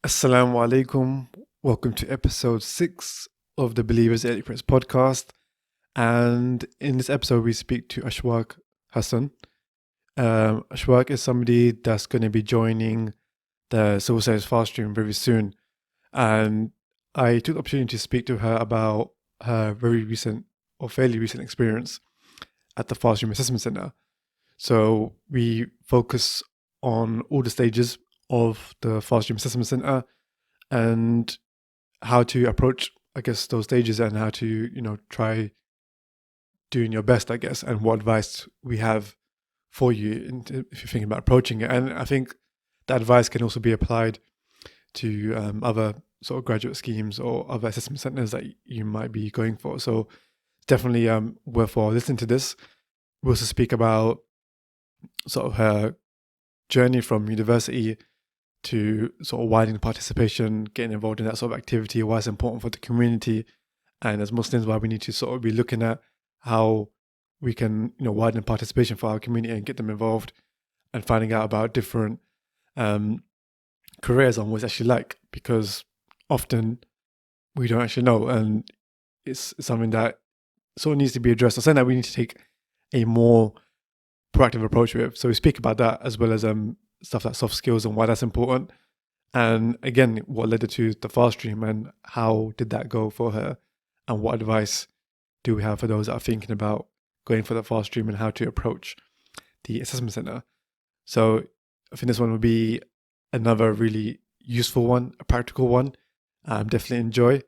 Assalamu alaikum. Welcome to episode 6 of the Believers Daily Press podcast. And in this episode, we speak to Ashwaaq Hassan. Ashwaaq is somebody that's going to be joining the Civil Service Fast Stream very soon. And I took the opportunity to speak to her about her very recent or fairly recent experience at the Fast Stream Assessment Center. So we focus on all the stages of the Fast Stream Assessment Center and how to approach, I guess, those stages and how to, try doing your best, I guess, and what advice we have for you if you're thinking about approaching it. And I think that advice can also be applied to other sort of graduate schemes or other assessment centers that you might be going for. So definitely worthwhile listening to this. We also speak about sort of her journey from university to sort of widening participation, getting involved in that sort of activity, why it's important for the community, and as Muslims, why we need to sort of be looking at how we can, widen participation for our community and get them involved, and finding out about different careers and what it's actually like, because often we don't actually know, and it's something that sort of needs to be addressed, or something that we need to take a more proactive approach with. So we speak about that as well as stuff like soft skills and why that's important. And again, what led her to the fast stream and how did that go for her? And what advice do we have for those that are thinking about going for the fast stream and how to approach the assessment center? So I think this one would be another really useful one, a practical one. Definitely enjoy.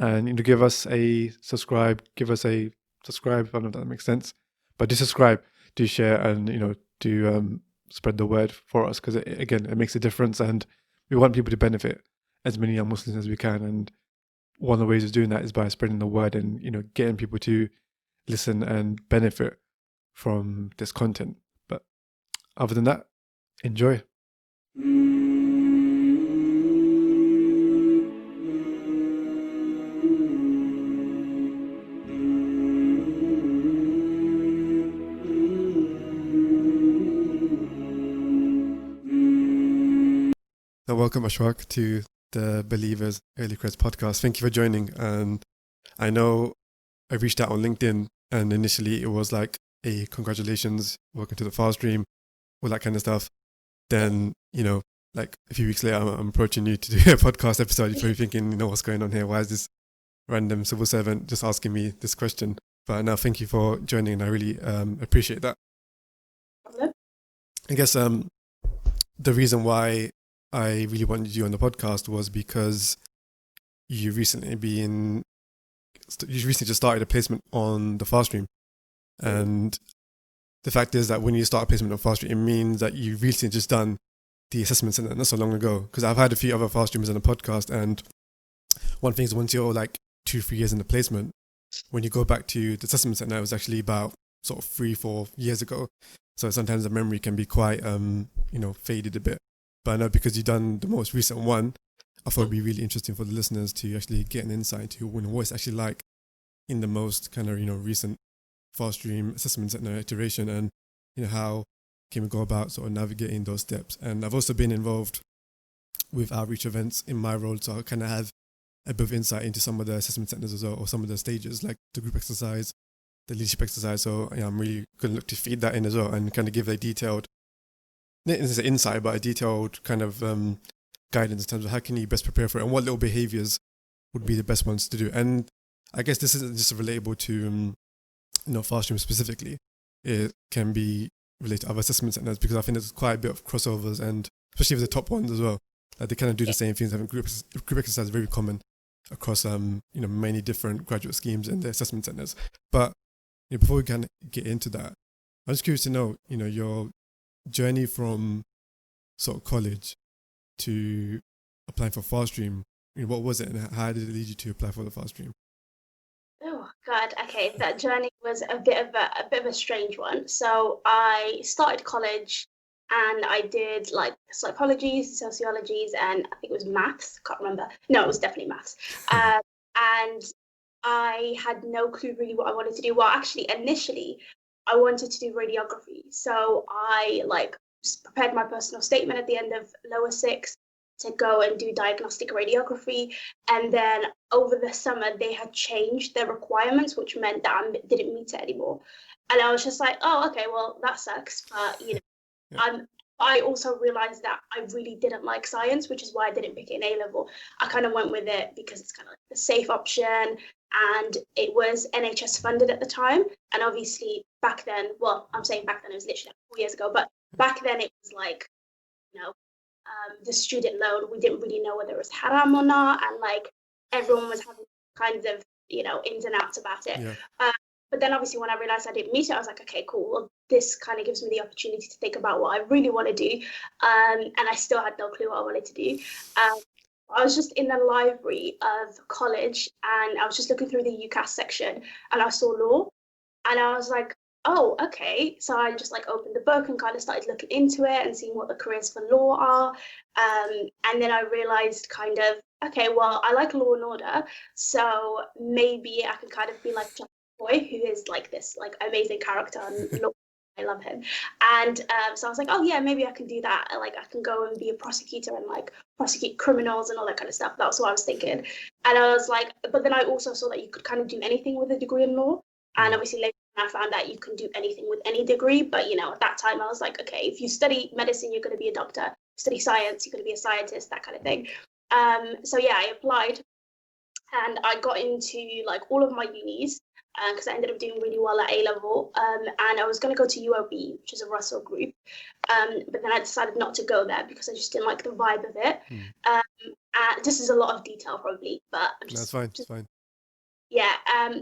And give us a subscribe, I don't know if that makes sense. But do subscribe, do share, and do spread the word for us, because it makes a difference, and we want people to benefit, as many young Muslims as we can. And one of the ways of doing that is by spreading the word and getting people to listen and benefit from this content. But other than that, enjoy. So welcome, Ashwaaq, to the Believers Early Careers podcast. Thank you for joining. And I know I reached out on LinkedIn, and initially it was like a congratulations, welcome to the fast stream, all that kind of stuff. Then, like a few weeks later, I'm approaching you to do a podcast episode. You're probably thinking, what's going on here? Why is this random civil servant just asking me this question? But now, thank you for joining, and I really appreciate that. I guess the reason why I really wanted you on the podcast was because you recently just started a placement on the fast stream. And the fact is that when you start a placement on fast stream, it means that you've recently just done the assessment center not so long ago. Because I've had a few other fast streamers on the podcast, and one thing is, once you're like 2-3 years in the placement, when you go back to the assessment center, it was actually about sort of 3-4 years ago. So sometimes the memory can be quite faded a bit. But I know because you've done the most recent one, I thought it'd be really interesting for the listeners to actually get an insight into what it's actually like in the most kind of recent fast stream assessment center iteration, and how can we go about sort of navigating those steps. And I've also been involved with outreach events in my role, so I kind of have a bit of insight into some of the assessment centers as well, or some of the stages, like the group exercise, the leadership exercise. So I'm really going to look to feed that in as well, and kind of give a detailed, not as an insight, but a detailed kind of guidance in terms of how can you best prepare for it, and what little behaviors would be the best ones to do. And I guess this isn't just relatable to fast stream specifically. It can be related to other assessment centers, because I think there's quite a bit of crossovers, and especially with the top ones as well. Like they kind of do the same things. I think group exercise is very common across many different graduate schemes and the assessment centers. But before we can get into that, I'm just curious to know your journey from sort of college to applying for fast stream. What was it, and how did it lead you to apply for the fast stream? Oh God, okay, that journey was a bit of a strange one. So I started college and I did like psychologies, sociologies, and I think it was maths. Can't remember. No, it was definitely maths. And I had no clue really what I wanted to do. Well, actually, initially, I wanted to do radiography. So I prepared my personal statement at the end of lower six, to go and do diagnostic radiography. And then over the summer, they had changed their requirements, which meant that I didn't meet it anymore. And I was just like, oh, okay, well, that sucks. But, Yeah. I also realized that I really didn't like science, which is why I didn't pick it in A level. I kind of went with it because it's kind of like the safe option, and it was NHS funded at the time. And obviously back then, well, I'm saying back then, it was literally like 4 years ago, but back then it was like, you know, the student loan, we didn't really know whether it was haram or not, and like everyone was having kinds of, ins and outs about it. Yeah. But then obviously when I realized I didn't meet it, I was like, okay, cool. Well, this kind of gives me the opportunity to think about what I really want to do. And I still had no clue what I wanted to do. I was just in the library of college and I was just looking through the UCAS section and I saw law and I was like, oh, okay. So I just like opened the book and kind of started looking into it and seeing what the careers for law are. And then I realized kind of, okay, well, I like Law and Order. So maybe I can kind of be like Jack Boy, who is like this like amazing character and law. I love him. And so I was like, oh yeah, maybe I can do that. Like I can go and be a prosecutor and like prosecute criminals and all that kind of stuff. That was what I was thinking. And I was like, but then I also saw that you could kind of do anything with a degree in law. And obviously later I found that you can do anything with any degree. But, at that time I was like, okay, if you study medicine, you're going to be a doctor. Study science, you're going to be a scientist, that kind of thing. So yeah, I applied and I got into like all of my unis because I ended up doing really well at A level. And I was going to go to UOB, which is a Russell group. But then I decided not to go there because I just didn't like the vibe of it. This is a lot of detail probably, but I'm That's fine. It's fine. yeah,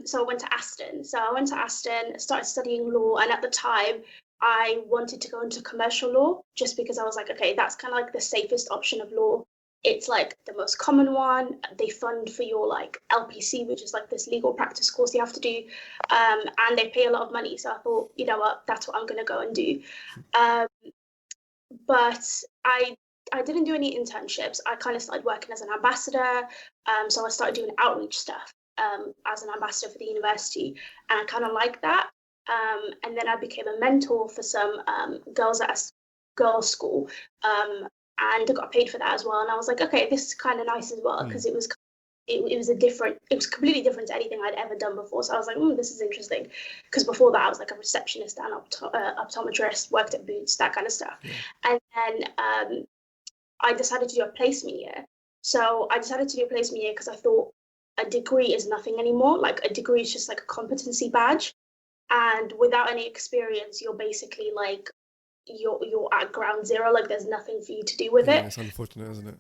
so I went to Aston. So I went to Aston, started studying law, and at the time I wanted to go into commercial law just because I was like, okay, that's kind of like the safest option of law. It's like the most common one. They fund for your like LPC, which is like this legal practice course you have to do, and they pay a lot of money. So I thought, you know what, that's what I'm going to go and do. Um, but I didn't do any internships. I kind of started working as an ambassador. So I started doing outreach stuff as an ambassador for the university, and I kind of liked that. And then I became a mentor for some girls at a girls' school, and I got paid for that as well. And I was like, okay, this is kind of nice as well because it was completely different to anything I'd ever done before. So I was like, this is interesting. Because before that, I was like a receptionist and optometrist, worked at Boots, that kind of stuff. And then I decided to do a placement year. So I decided to do a placement year because I thought a degree is nothing anymore. Like a degree is just like a competency badge. And without any experience, you're basically like, you're at ground zero. Like there's nothing for you to do with it. It's unfortunate, isn't it?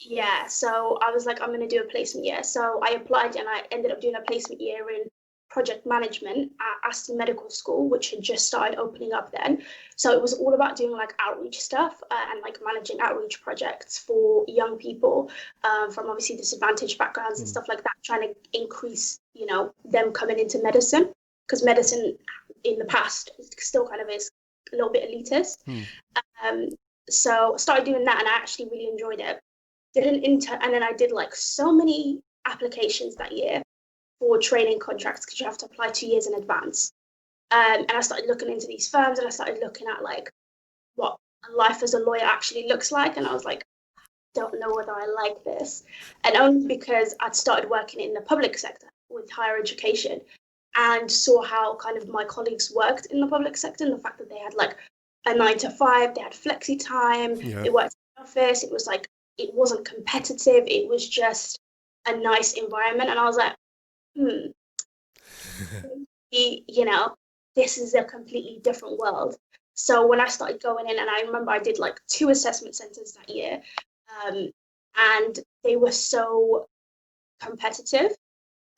Yeah, so I was like, I'm going to do a placement year. So I applied and I ended up doing a placement year in project management at Aston Medical School, which had just started opening up then. So it was all about doing like outreach stuff and like managing outreach projects for young people from obviously disadvantaged backgrounds and stuff like that, trying to increase, them coming into medicine because medicine in the past still kind of is a little bit elitist. So I started doing that and I actually really enjoyed it. Did an intern, and then I did like so many applications that year for training contracts because you have to apply 2 years in advance. And I started looking into these firms and I started looking at like what life as a lawyer actually looks like. And I was like, don't know whether I like this. And only because I'd started working in the public sector with higher education and saw how kind of my colleagues worked in the public sector and the fact that they had like a 9 to 5, they had flexi time, they worked in the office, it was like, it wasn't competitive, it was just a nice environment. And I was like, this is a completely different world. So when I started going in, and I remember I did like 2 assessment centers that year, and they were so competitive.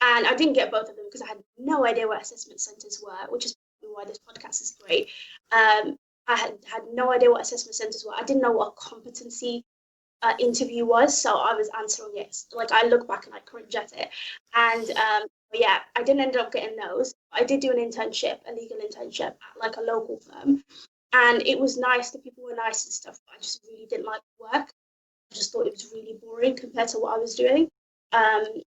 And I didn't get both of them because I had no idea what assessment centers were, which is why this podcast is great. I had no idea what assessment centers were. I didn't know what a competency interview was, so I was answering it. Like I look back and I cringe at it. And yeah, I didn't end up getting those. I did do an internship, a legal internship at like a local firm, and it was nice. The people were nice and stuff, but I just really didn't like work. I just thought it was really boring compared to what I was doing.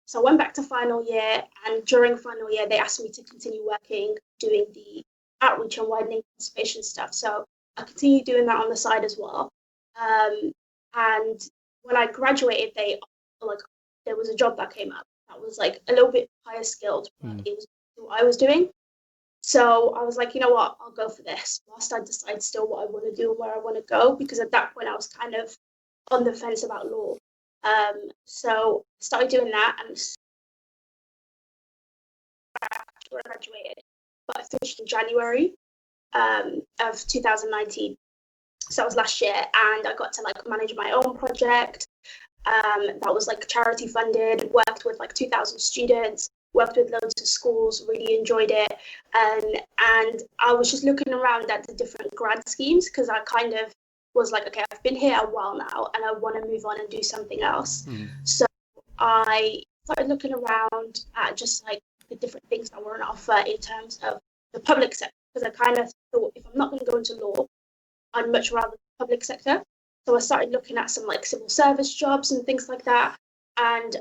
So I went back to final year, and during final year, they asked me to continue working, doing the outreach and widening participation stuff. So I continued doing that on the side as well. And when I graduated, there was a job that came up that was like a little bit higher skilled, but it was what I was doing. So I was like, you know what, I'll go for this whilst I decide still what I want to do and where I want to go, because at that point I was kind of on the fence about law. So I started doing that and graduated, but I finished in January of 2019. So that was last year, and I got to like manage my own project. That was like charity funded, worked with like 2,000 students, worked with loads of schools, really enjoyed it. And I was just looking around at the different grad schemes because I kind of was like, okay, I've been here a while now and I want to move on and do something else. So I started looking around at just like the different things that were on offer in terms of the public sector, because I kind of thought if I'm not going to go into law, I'd much rather the public sector. So I started looking at some like civil service jobs and things like that. And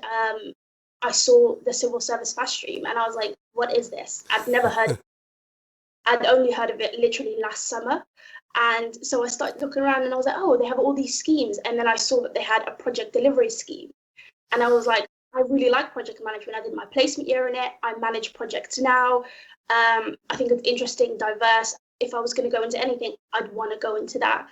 I saw the civil service fast stream and I was like, what is this? I'd never heard of it. I'd only heard of it literally last summer. And so I started looking around and I was like, oh, they have all these schemes. And then I saw that they had a project delivery scheme. And I was like, I really like project management. I did my placement year in it. I manage projects now. I think it's interesting, diverse. If I was going to go into anything, I'd want to go into that.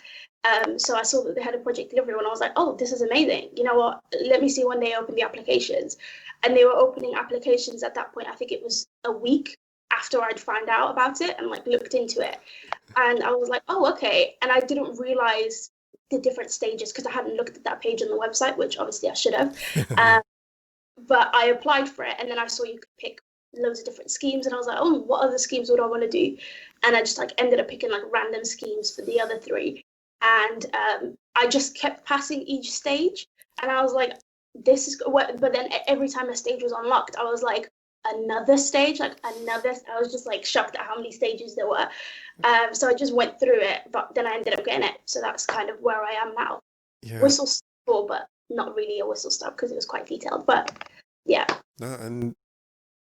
So I saw that they had a project delivery and I was like, oh, this is amazing. You know what? Let me see when they open the applications. And they were opening applications at that point. I think it was a week after I'd found out about it and like looked into it. And I was like, oh, okay. And I didn't realize the different stages because I hadn't looked at that page on the website, which obviously I should have. But I applied for it and then I saw you could pick loads of different schemes and I was like, oh, what other schemes would I want to do? And I just like ended up picking like random schemes for the other three. And I just kept passing each stage and I was like, this is what, but then every time a stage was unlocked, I was like, another stage, like another, I was just like shocked at how many stages there were. So I just went through it, but then I ended up getting it. So that's kind of where I am now. Yeah. Whistle stop, but not really a whistle stop because it was quite detailed, but yeah. No, and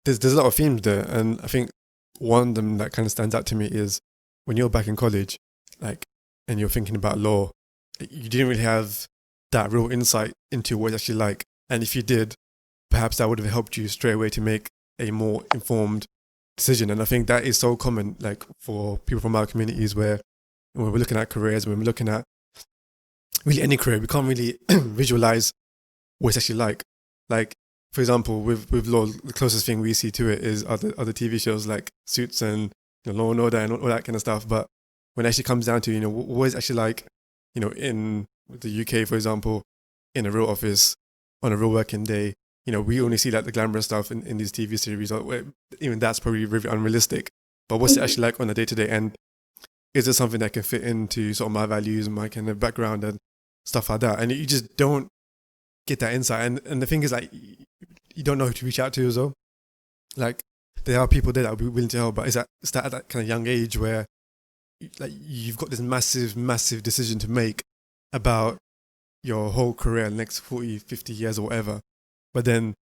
there's a lot of themes there, and I think one of them that kind of stands out to me is when you're back in college, like, and you're thinking about law, you didn't really have that real insight into what it's actually like. And if you did, perhaps that would have helped you straight away to make a more informed decision. And I think that is so common, like for people from our communities, where when we're looking at careers, when we're looking at really any career, we can't really visualize what it's actually like. Like, for example, with law, the closest thing we see to it is other TV shows like Suits and Law and Order and all that kind of stuff. But when it actually comes down to, what it's actually like, in the UK, for example, in a real office, on a real working day, we only see like the glamorous stuff in these TV series. Even that's probably really unrealistic. But what's it actually like on a day-to-day? And is it something that can fit into sort of my values and my kind of background and stuff like that? And you just don't get that insight. And the thing is, like, you don't know who to reach out to as well. Like, there are people there that will be willing to help, but it's at that kind of young age where like you've got this massive decision to make about your whole career, the next 40, 50 years or whatever. But then,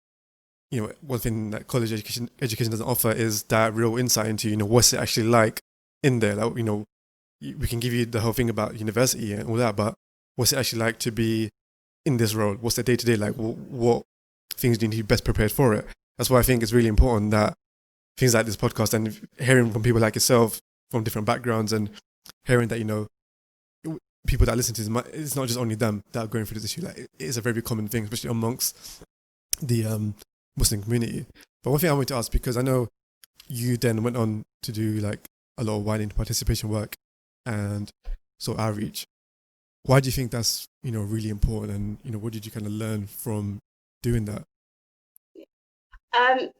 one thing that college education doesn't offer is that real insight into, what's it actually like in there. Like, we can give you the whole thing about university and all that, but what's it actually like to be in this role? What's the day-to-day like? What things do you need to be best prepared for it? That's why I think it's really important that things like this podcast and hearing from people like yourself from different backgrounds and hearing that, people that listen to this, it's not just only them that are going through this issue. Like, it is a very common thing, especially amongst the Muslim community. But one thing I want to ask, because I know you then went on to do like a lot of widening participation work and sort of outreach. Why do you think that's, really important? And, what did you kind of learn from doing that?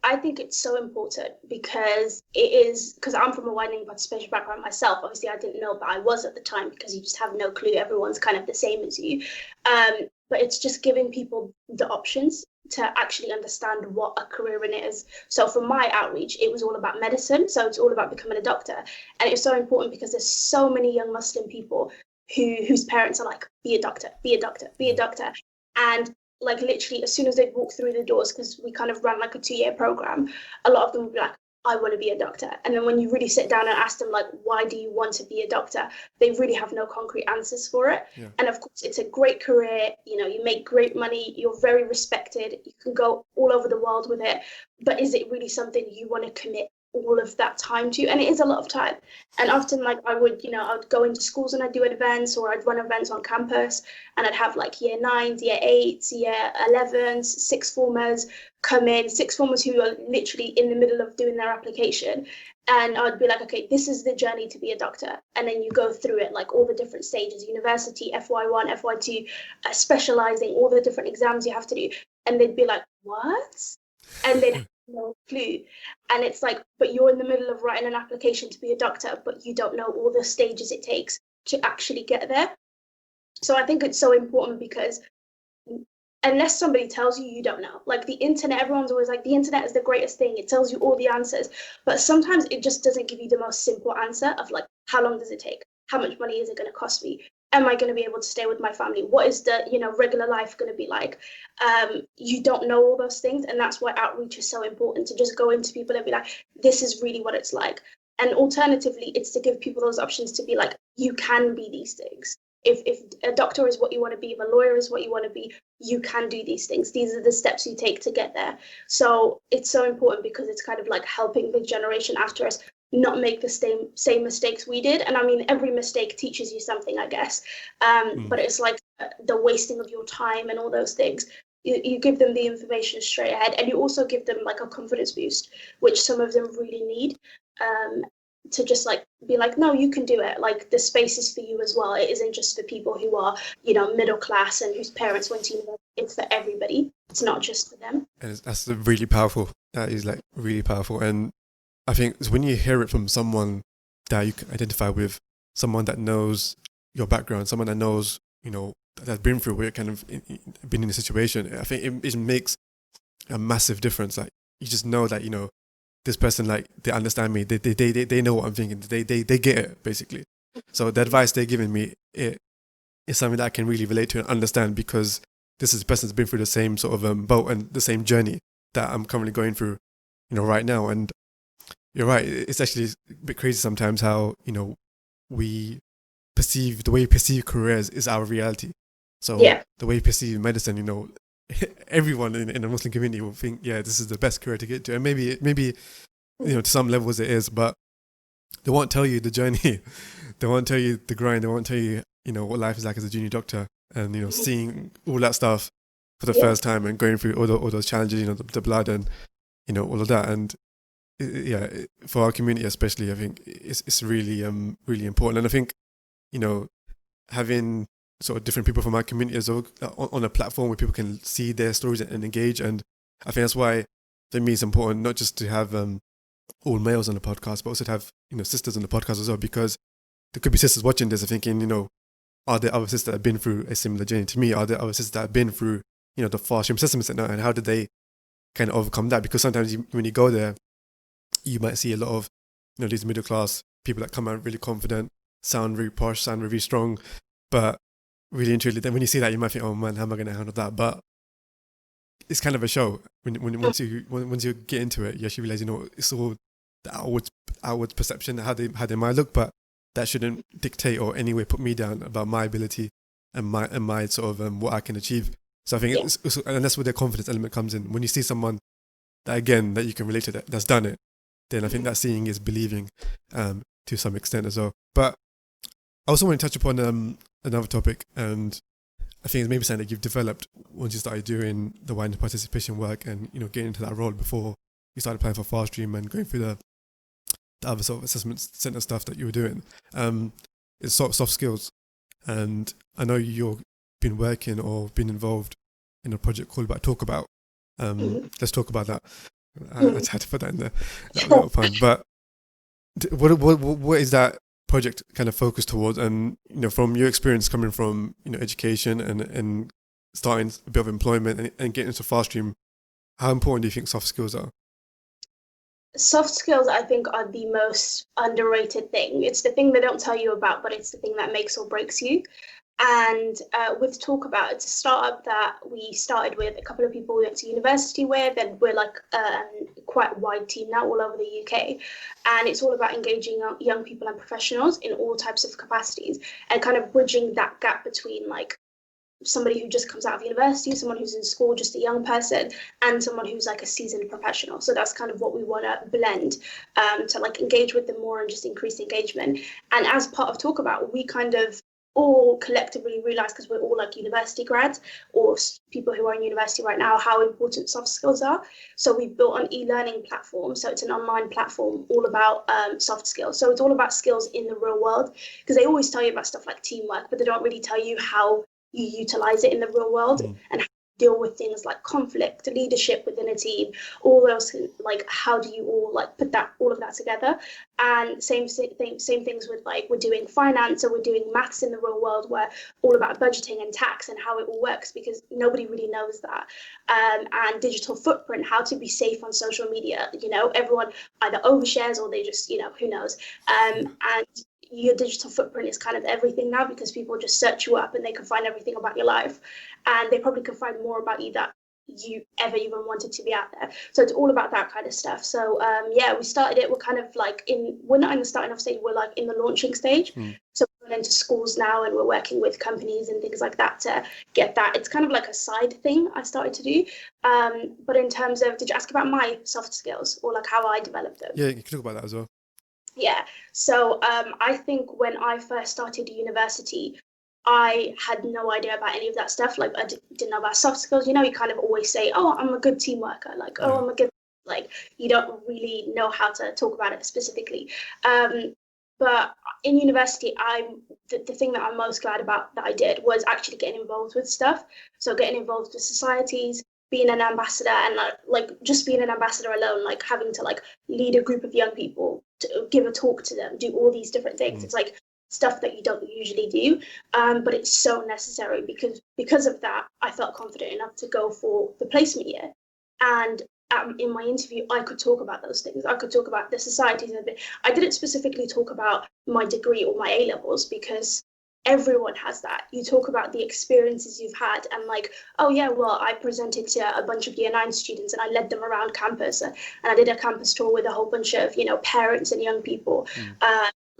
I think it's so important because I'm from a widening participation background myself. Obviously, I didn't know, but I was at the time because you just have no clue. Everyone's kind of the same as you. But it's just giving people the options to actually understand what a career in it is. So for my outreach, it was all about medicine. So it's all about becoming a doctor. And it's so important because there's so many young Muslim people whose parents are like, be a doctor, be a doctor, be a doctor. And like literally as soon as they walk through the doors, because we kind of ran like a 2-year program, a lot of them would be like, I want to be a doctor. And then when you really sit down and ask them, like, why do you want to be a doctor? They really have no concrete answers for it. Yeah. And of course, it's a great career. You know, you make great money. You're very respected. You can go all over the world with it. But is it really something you want to commit all of that time to? And it is a lot of time. And often, like, I would, I'd go into schools and I'd do events, or I'd run events on campus, and I'd have like year 9s, year 8s, year 11s, sixth formers come in, sixth formers who are literally in the middle of doing their application. And I'd be like, okay, this is the journey to be a doctor. And then you go through it, like all the different stages: university, FY1, FY2, specializing, all the different exams you have to do. And they'd be like, what? And they'd have no clue. And it's like, but you're in the middle of writing an application to be a doctor, but you don't know all the stages it takes to actually get there. So I think it's so important, because unless somebody tells you, you don't know. Like the internet, everyone's always like, the internet is the greatest thing. It tells you all the answers. But sometimes it just doesn't give you the most simple answer of like, how long does it take? How much money is it going to cost me? Am I going to be able to stay with my family? What is the, regular life going to be like? You don't know all those things. And that's why outreach is so important, to just go into people and be like, this is really what it's like. And alternatively, it's to give people those options to be like, you can be these things. If a doctor is what you want to be, if a lawyer is what you want to be, you can do these things. These are the steps you take to get there. So it's so important, because it's kind of like helping the generation after us not make the same mistakes we did. And I mean, every mistake teaches you something, I guess. But it's like the wasting of your time and all those things. You give them the information straight ahead, and you also give them like a confidence boost, which some of them really need. To just like be like, no, you can do it. Like the space is for you as well. It isn't just for people who are, middle class and whose parents went to university. It's for everybody. It's not just for them. And that's really powerful. That is like really powerful. And I think it's when you hear it from someone that you can identify with, someone that knows your background, someone that knows, that's been through it, kind of been in a situation. I think it makes a massive difference. Like you just know that, this person, like, they understand me. They know what I'm thinking. They get it, basically. So the advice they're giving me, it is something that I can really relate to and understand, because this is a person that's been through the same sort of boat and the same journey that I'm currently going through, right now. And you're right. It's actually a bit crazy sometimes how, the way we perceive careers is our reality. So the way we perceive medicine, everyone in the Muslim community will think, yeah, this is the best career to get to. And maybe, to some levels it is, but they won't tell you the journey. They won't tell you the grind. They won't tell you, what life is like as a junior doctor, and, seeing all that stuff for the first time and going through all those challenges, the blood and, all of that. And for our community especially, I think it's really, really important. And I think, having sort of different people from our community as well on a platform where people can see their stories and engage. And I think that's why, for me, it's important not just to have all males on the podcast, but also to have, sisters on the podcast as well, because there could be sisters watching this and thinking, are there other sisters that have been through a similar journey to me? Are there other sisters that have been through, the fast stream assessments and how did they kind of overcome that? Because sometimes when you go there, you might see a lot of, these middle class people that come out really confident, sound very posh, sound very strong, but really and truly, then when you see that, you might think, oh man, how am I going to handle that? But it's kind of a show. Once you get into it, you actually realize, it's all the outward perception, how they might look, but that shouldn't dictate or any way put me down about my ability and my sort of what I can achieve. So I think and that's where the confidence element comes in. When you see someone that you can relate to, that's done it, then I think that seeing is believing to some extent as well. But I also want to touch upon another topic, and I think it's maybe something that you've developed once you started doing the widening participation work and, getting into that role before you started applying for Fast Stream and going through the other sort of assessment center stuff that you were doing. It's sort of soft skills. And I know you've been working or been involved in a project called Talk About. Let's talk about that. I just had to put that in there. That little pun. But what is that project kind of focused towards? And from your experience coming from education and starting a bit of employment and getting into Fast Stream, how important do you think soft skills are? Soft skills, I think, are the most underrated thing. It's the thing they don't tell you about, but it's the thing that makes or breaks you. And with Talk About, it's a startup that we started with a couple of people we went to university with, and we're like quite a wide team now all over the UK. And it's all about engaging young people and professionals in all types of capacities and kind of bridging that gap between like somebody who just comes out of university, someone who's in school, just a young person, and someone who's like a seasoned professional. So that's kind of what we want to blend to like engage with them more and just increase engagement. And as part of Talk About, we kind of all collectively realize, because we're all like university grads or people who are in university right now, how important soft skills are. So we've built an e-learning platform. So it's an online platform all about soft skills. So it's all about skills in the real world, because they always tell you about stuff like teamwork, but they don't really tell you how you utilize it in the real world and deal with things like conflict, leadership within a team, all those, like how do you all like put that all of that together. And same things with like we're doing finance, or we're doing maths in the real world, where all about budgeting and tax and how it all works, because nobody really knows that. And digital footprint, how to be safe on social media. You know, everyone either overshares or they just, you know, who knows. And your digital footprint is kind of everything now, because people just search you up and they can find everything about your life, and they probably can find more about you that you ever even wanted to be out there. So it's all about that kind of stuff. So yeah, we started it. We're kind of like we're not in the starting off stage, we're like in the launching stage. So we're going into schools now, and we're working with companies and things like that to get that. It's kind of like a side thing I started to do. But in terms of, did you ask about my soft skills or like how I developed them? Yeah, you can talk about that as well. Yeah. So I think when I first started university, I had no idea about any of that stuff. Like I didn't know about soft skills. You know, you kind of always say, "Oh, I'm a good team worker." Like, "Oh, I'm a good," like you don't really know how to talk about it specifically. But in university, the thing that I'm most glad about that I did was actually getting involved with stuff. So getting involved with societies, being an ambassador, and like just being an ambassador alone, like having to like lead a group of young people, to give a talk to them, do all these different things. It's like stuff that you don't usually do, but it's so necessary, because of that, I felt confident enough to go for the placement year. And in my interview, I could talk about those things. I could talk about the societies a bit. I didn't specifically talk about my degree or my A levels, because everyone has that. You talk about the experiences you've had, and like, oh yeah, well, I presented to a bunch of year 9 students and I led them around campus, and I did a campus tour with a whole bunch of, you know, parents and young people.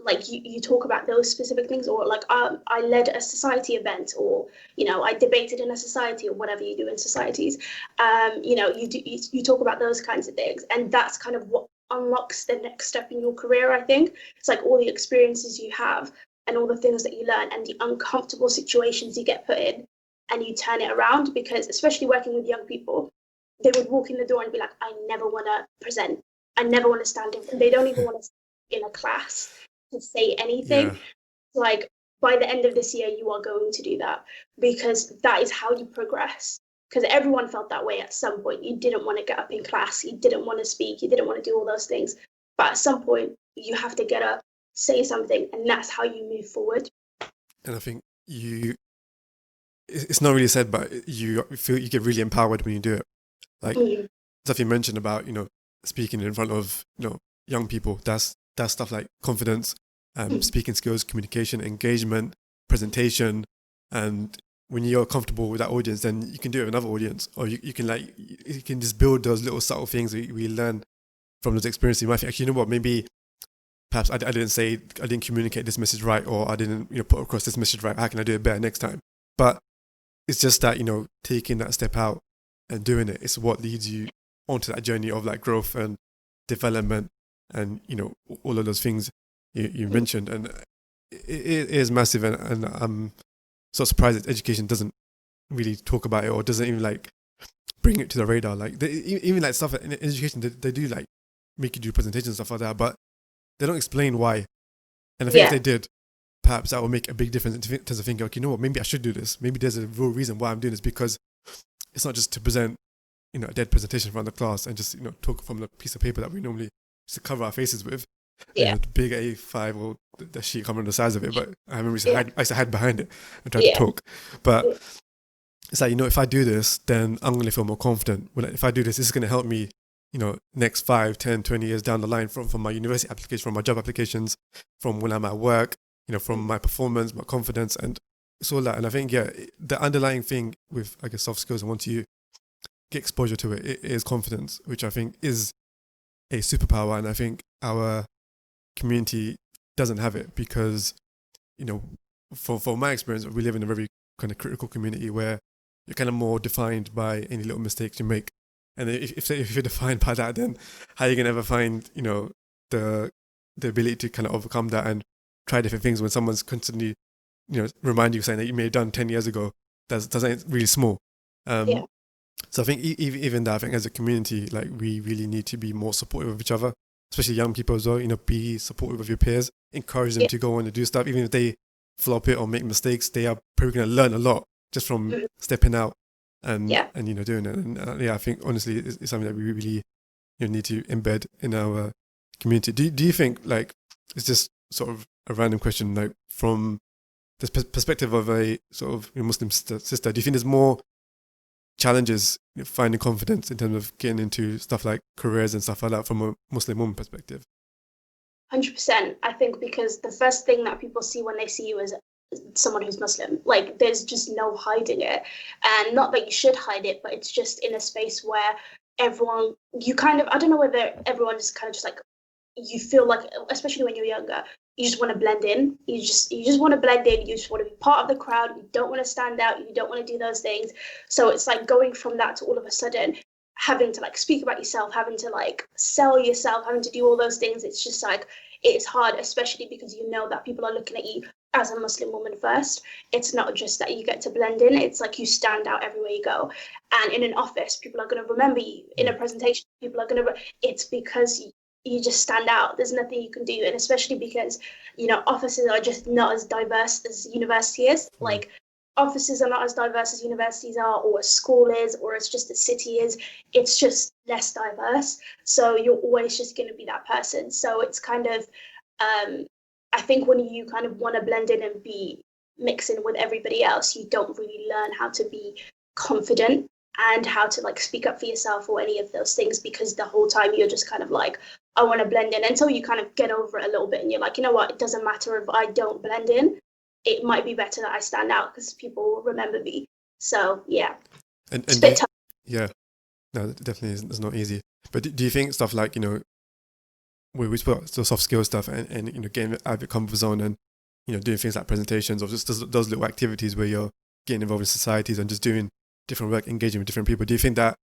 Like you talk about those specific things, or like I led a society event, or you know, I debated in a society, or whatever you do in societies. You know, you talk about those kinds of things, and that's kind of what unlocks the next step in your career. I think it's like all the experiences you have and all the things that you learn and the uncomfortable situations you get put in, and you turn it around. Because especially working with young people, they would walk in the door and be like, I never want to present, I never want to stand in, they don't even want to stand in a class to say anything. Like by the end of this year, you are going to do that, because that is how you progress. Because everyone felt that way at some point. You didn't want to get up in class, you didn't want to speak, you didn't want to do all those things, but at some point you have to get up, say something, and that's how you move forward. And I think it's not really said, but you feel you get really empowered when you do it. Like stuff you mentioned about, you know, speaking in front of, you know, young people. That's stuff like confidence, speaking skills, communication, engagement, presentation. And when you're comfortable with that audience, then you can do it with another audience, or you can just build those little subtle things we learn from those experiences. You might think, actually, you know what, maybe perhaps I didn't communicate this message right, or I didn't, you know, put across this message right. How can I do it better next time? But it's just that, you know, taking that step out and doing it is what leads you onto that journey of like growth and development, and you know, all of those things you mentioned. And it is massive, and I'm so surprised that education doesn't really talk about it, or doesn't even like bring it to the radar. Like even like stuff in education, they do like make you do presentations and stuff like that, but they don't explain why. And I think if they did, perhaps that would make a big difference in terms of thinking, okay, you know what, maybe I should do this. Maybe there's a real reason why I'm doing this, because it's not just to present, you know, a dead presentation in front of the class and just, you know, talk from the piece of paper that we normally just cover our faces with. You know, the big A5 or the sheet covering the size of it. But I remember I used to hide behind it and try to talk. But it's like, you know, if I do this, then I'm going to feel more confident. If I do this, this is going to help me, you know, next 5, 10, 20 years down the line, from my university application, from my job applications, from when I'm at work, you know, from my performance, my confidence. And it's all that. And I think, yeah, the underlying thing with, I guess, soft skills, and once you get exposure to it, it is confidence, which I think is a superpower. And I think our community doesn't have it because, you know, for my experience, we live in a very kind of critical community where you're kind of more defined by any little mistakes you make. And if you're defined by that, then how are you going to ever find, you know, the ability to kind of overcome that and try different things when someone's constantly, you know, remind you saying that you may have done 10 years ago, that's really small. Yeah. So I think even that, I think as a community, like we really need to be more supportive of each other, especially young people as well. You know, be supportive of your peers, encourage them Yeah. to go on and do stuff, even if they flop it or make mistakes. They are probably going to learn a lot just from Mhm. stepping out and Yeah. you know, doing it. And yeah, I think honestly, it's something that we really, you know, need to embed in our community. Do you think, like, it's just sort of a random question, like from the perspective of a sort of, you know, Muslim sister, do you think there's more challenges, you know, finding confidence in terms of getting into stuff like careers and stuff like that from a Muslim woman perspective? 100%. I think because the first thing that people see when they see you is someone who's Muslim. Like, there's just no hiding it. And not that you should hide it, but it's just in a space where everyone, you kind of, I don't know whether everyone is kind of just like, you feel like, especially when you're younger, you just want to blend in. You just want to blend in. You just want to be part of the crowd. You don't want to stand out. You don't want to do those things. So it's like going from that to all of a sudden having to like speak about yourself, having to like sell yourself, having to do all those things. It's just like it's hard, especially because you know that people are looking at you as a Muslim woman first. It's not just that you get to blend in, it's like you stand out everywhere you go. And in an office, people are going to remember you. In a presentation, people are going to, it's because you just stand out. There's nothing you can do. And especially because, you know, offices are just not as diverse as university is. Like, offices are not as diverse as universities are, or a school is, or it's just a city is. It's just less diverse. So you're always just going to be that person. So it's kind of, I think when you kind of want to blend in and be mixing with everybody else, you don't really learn how to be confident and how to like speak up for yourself or any of those things, because the whole time you're just kind of like, I want to blend in, until you kind of get over it a little bit and you're like, you know what, it doesn't matter if I don't blend in. It might be better that I stand out because people will remember me. So yeah, it's a And bit tough. yeah, no, it definitely is, it's not easy. But do you think stuff like, you know, we spoke about the soft skill stuff and you know, getting out of your comfort zone and, you know, doing things like presentations or just those little activities where you're getting involved in societies and just doing different work, engaging with different people. Do you think that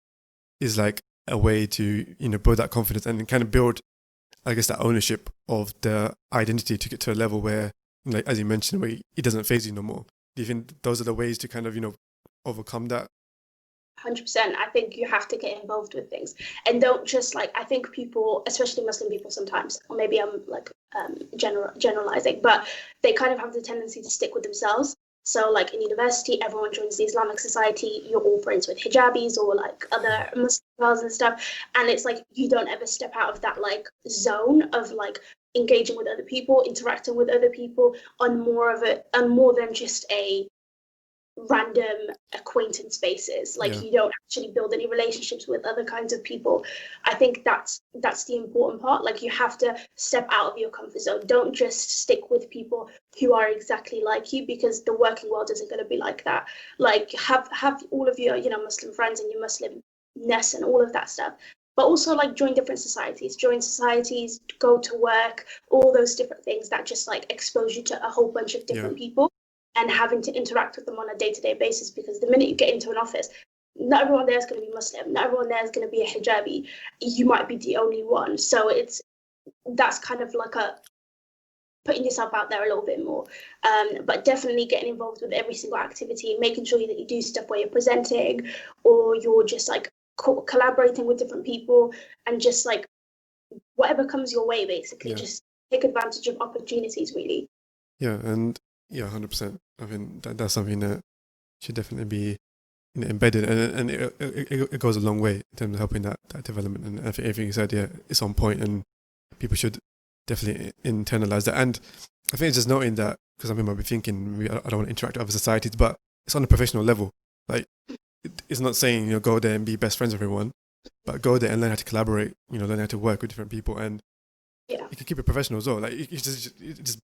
is like a way to, you know, build that confidence and kind of build, I guess, that ownership of the identity to get to a level where, like, as you mentioned, where it doesn't phase you no more? Do you think those are the ways to kind of, you know, overcome that? 100%. I think you have to get involved with things and don't just like, I think people, especially Muslim people sometimes, or maybe I'm like generalizing, but they kind of have the tendency to stick with themselves. So like in university, everyone joins the Islamic Society, you're all friends with hijabis or like other Muslim girls and stuff. And it's like, you don't ever step out of that like zone of like engaging with other people, interacting with other people on more than just a random acquaintance basis. Like, Yeah, you don't actually build any relationships with other kinds of people. I think that's the important part. Like, you have to step out of your comfort zone. Don't just stick with people who are exactly like you, because the working world isn't going to be like that. Like, have all of your, you know, Muslim friends and your Muslimness and all of that stuff, but also like join societies, go to work, all those different things that just like expose you to a whole bunch of yeah, different people and having to interact with them on a day-to-day basis. Because the minute you get into an office, not everyone there is going to be Muslim, not everyone there is going to be a hijabi. You might be the only one. So that's kind of like a putting yourself out there a little bit more, but definitely getting involved with every single activity, making sure that you do stuff where you're presenting or you're just like collaborating with different people, and just like whatever comes your way, basically yeah, just take advantage of opportunities, really. yeah, and yeah, 100%. I mean, that's something that should definitely be, you know, embedded, and it goes a long way in terms of helping that development. And I think everything you said, yeah, it's on point, and people should definitely internalize that. And I think it's just noting that, because some people might be thinking, I don't want to interact with other societies, but it's on a professional level. Like, it's not saying, you know, go there and be best friends with everyone, but go there and learn how to collaborate, you know, learn how to work with different people, and Yeah, you can keep it professional as well. Like, you just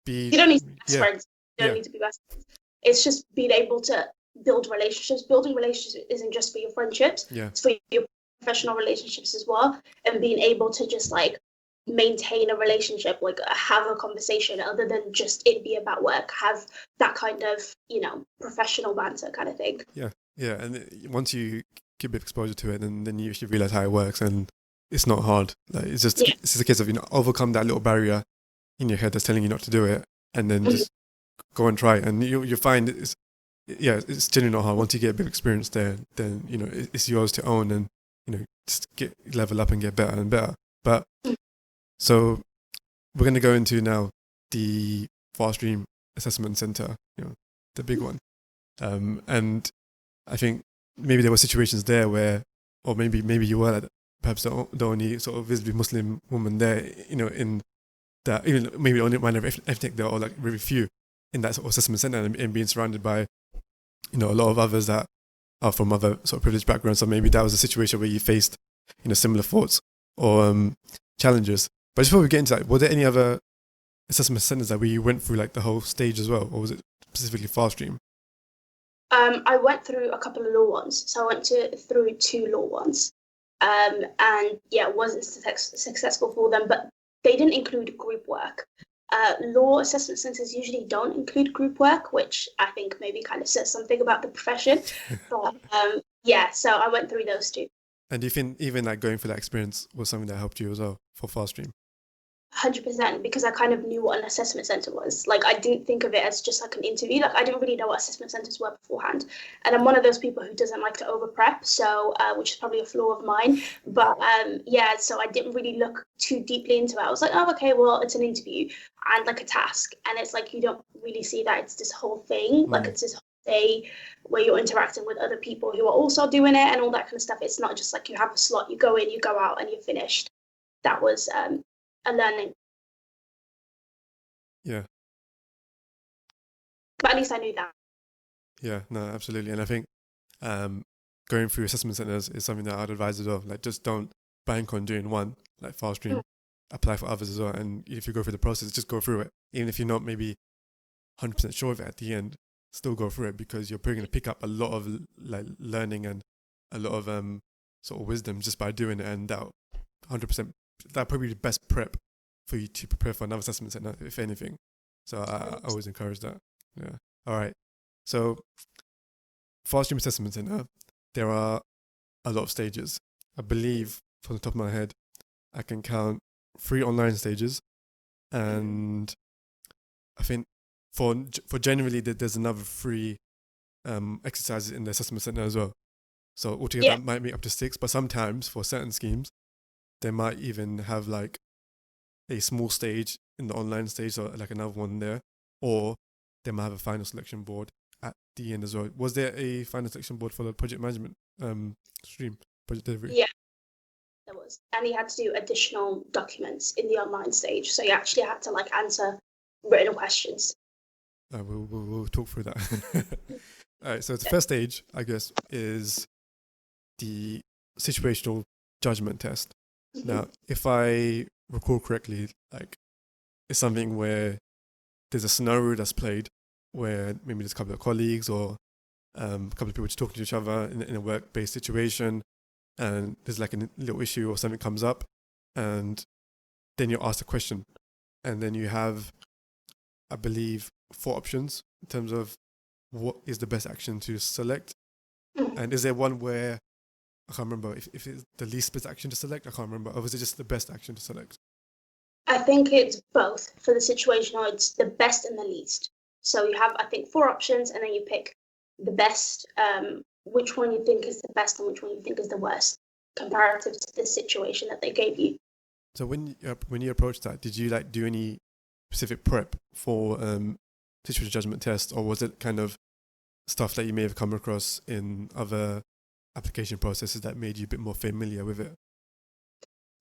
be, you don't need to be best yeah, friends, you don't yeah, need to be best friends. It's just being able to build relationships. Building relationships isn't just for your friendships, it's for your professional relationships as well. And being able to just like maintain a relationship, like have a conversation other than just it be about work, have that kind of, professional banter kind of thing. Yeah. And once you get a bit of exposure to it, then you actually realize how it works, and it's not hard. Like it's just a case of overcome that little barrier in your head that's telling you not to do it, and then just go and try it. And you find it's genuinely not hard. Once you get a bit of experience there, then it's yours to own, and just level up and get better and better. But so we're going to go into now the FastStream Assessment Center, the big one. And I think maybe there were situations there where, or maybe you were perhaps the only sort of visibly Muslim woman there, in that, even maybe the only minor ethnic there, or like very few in that sort of assessment center, and being surrounded by, a lot of others that are from other sort of privileged backgrounds. So maybe that was a situation where you faced, similar thoughts or challenges. But just before we get into that, were there any other assessment centers that we went through like the whole stage as well, or was it specifically FastStream? I went through a couple of law ones. So I went through 2 law ones. And yeah, it wasn't successful for them, but they didn't include group work. Law assessment centers usually don't include group work, which I think maybe kind of says something about the profession. But yeah, so I went through those 2. And do you think even like going through that experience was something that helped you as well for FastStream? 100%, because I kind of knew what an assessment center was. Like, I didn't think of it as just like an interview. Like, I didn't really know what assessment centers were beforehand. And I'm one of those people who doesn't like to over prep, so which is probably a flaw of mine. But yeah, so I didn't really look too deeply into it. I was like, oh, okay, well, it's an interview and like a task. And it's like, you don't really see that it's this whole thing. Like, it's this whole day where you're interacting with other people who are also doing it and all that kind of stuff. It's not just like you have a slot, you go in, you go out, and you're finished. That was a learning. Yeah. But at least I knew that. Yeah, no, absolutely. And I think going through assessment centers is something that I'd advise as well. Like, just don't bank on doing one, like FastStream, apply for others as well. And if you go through the process, just go through it. Even if you're not maybe 100% sure of it at the end, still go through it, because you're probably going to pick up a lot of like learning and a lot of sort of wisdom just by doing it. And that 100%, that probably be the best prep for you to prepare for another assessment center, if anything. So I always encourage that. Yeah. All right. So FastStream Assessment Center, there are a lot of stages. I believe, from the top of my head, I can count 3 online stages, and I think for generally there's another 3 exercises in the assessment center as well. So altogether that might be up to 6, but sometimes for certain schemes, they might even have like a small stage in the online stage, or like another one there, or they might have a final selection board at the end as well. Was there a final selection board for the project management stream, project delivery? Yeah, there was. And you had to do additional documents in the online stage. So you actually had to like answer written questions. We'll talk through that. All right, so the first stage, I guess, is the situational judgment test. Now, if I recall correctly, like, it's something where there's a scenario that's played where maybe there's a couple of colleagues or a couple of people just talking to each other in a work-based situation, and there's like a little issue or something comes up, and then you're asked a question, and then you have, I believe, 4 options in terms of what is the best action to select. And is there one where, I can't remember if it's the least best action to select? I can't remember. Or was it just the best action to select? I think it's both. For the situational, it's the best and the least. So you have, I think, 4 options, and then you pick the best, which one you think is the best and which one you think is the worst, comparative to the situation that they gave you. So when you approached that, did you like do any specific prep for situational judgment test, or was it kind of stuff that you may have come across in other application processes that made you a bit more familiar with it?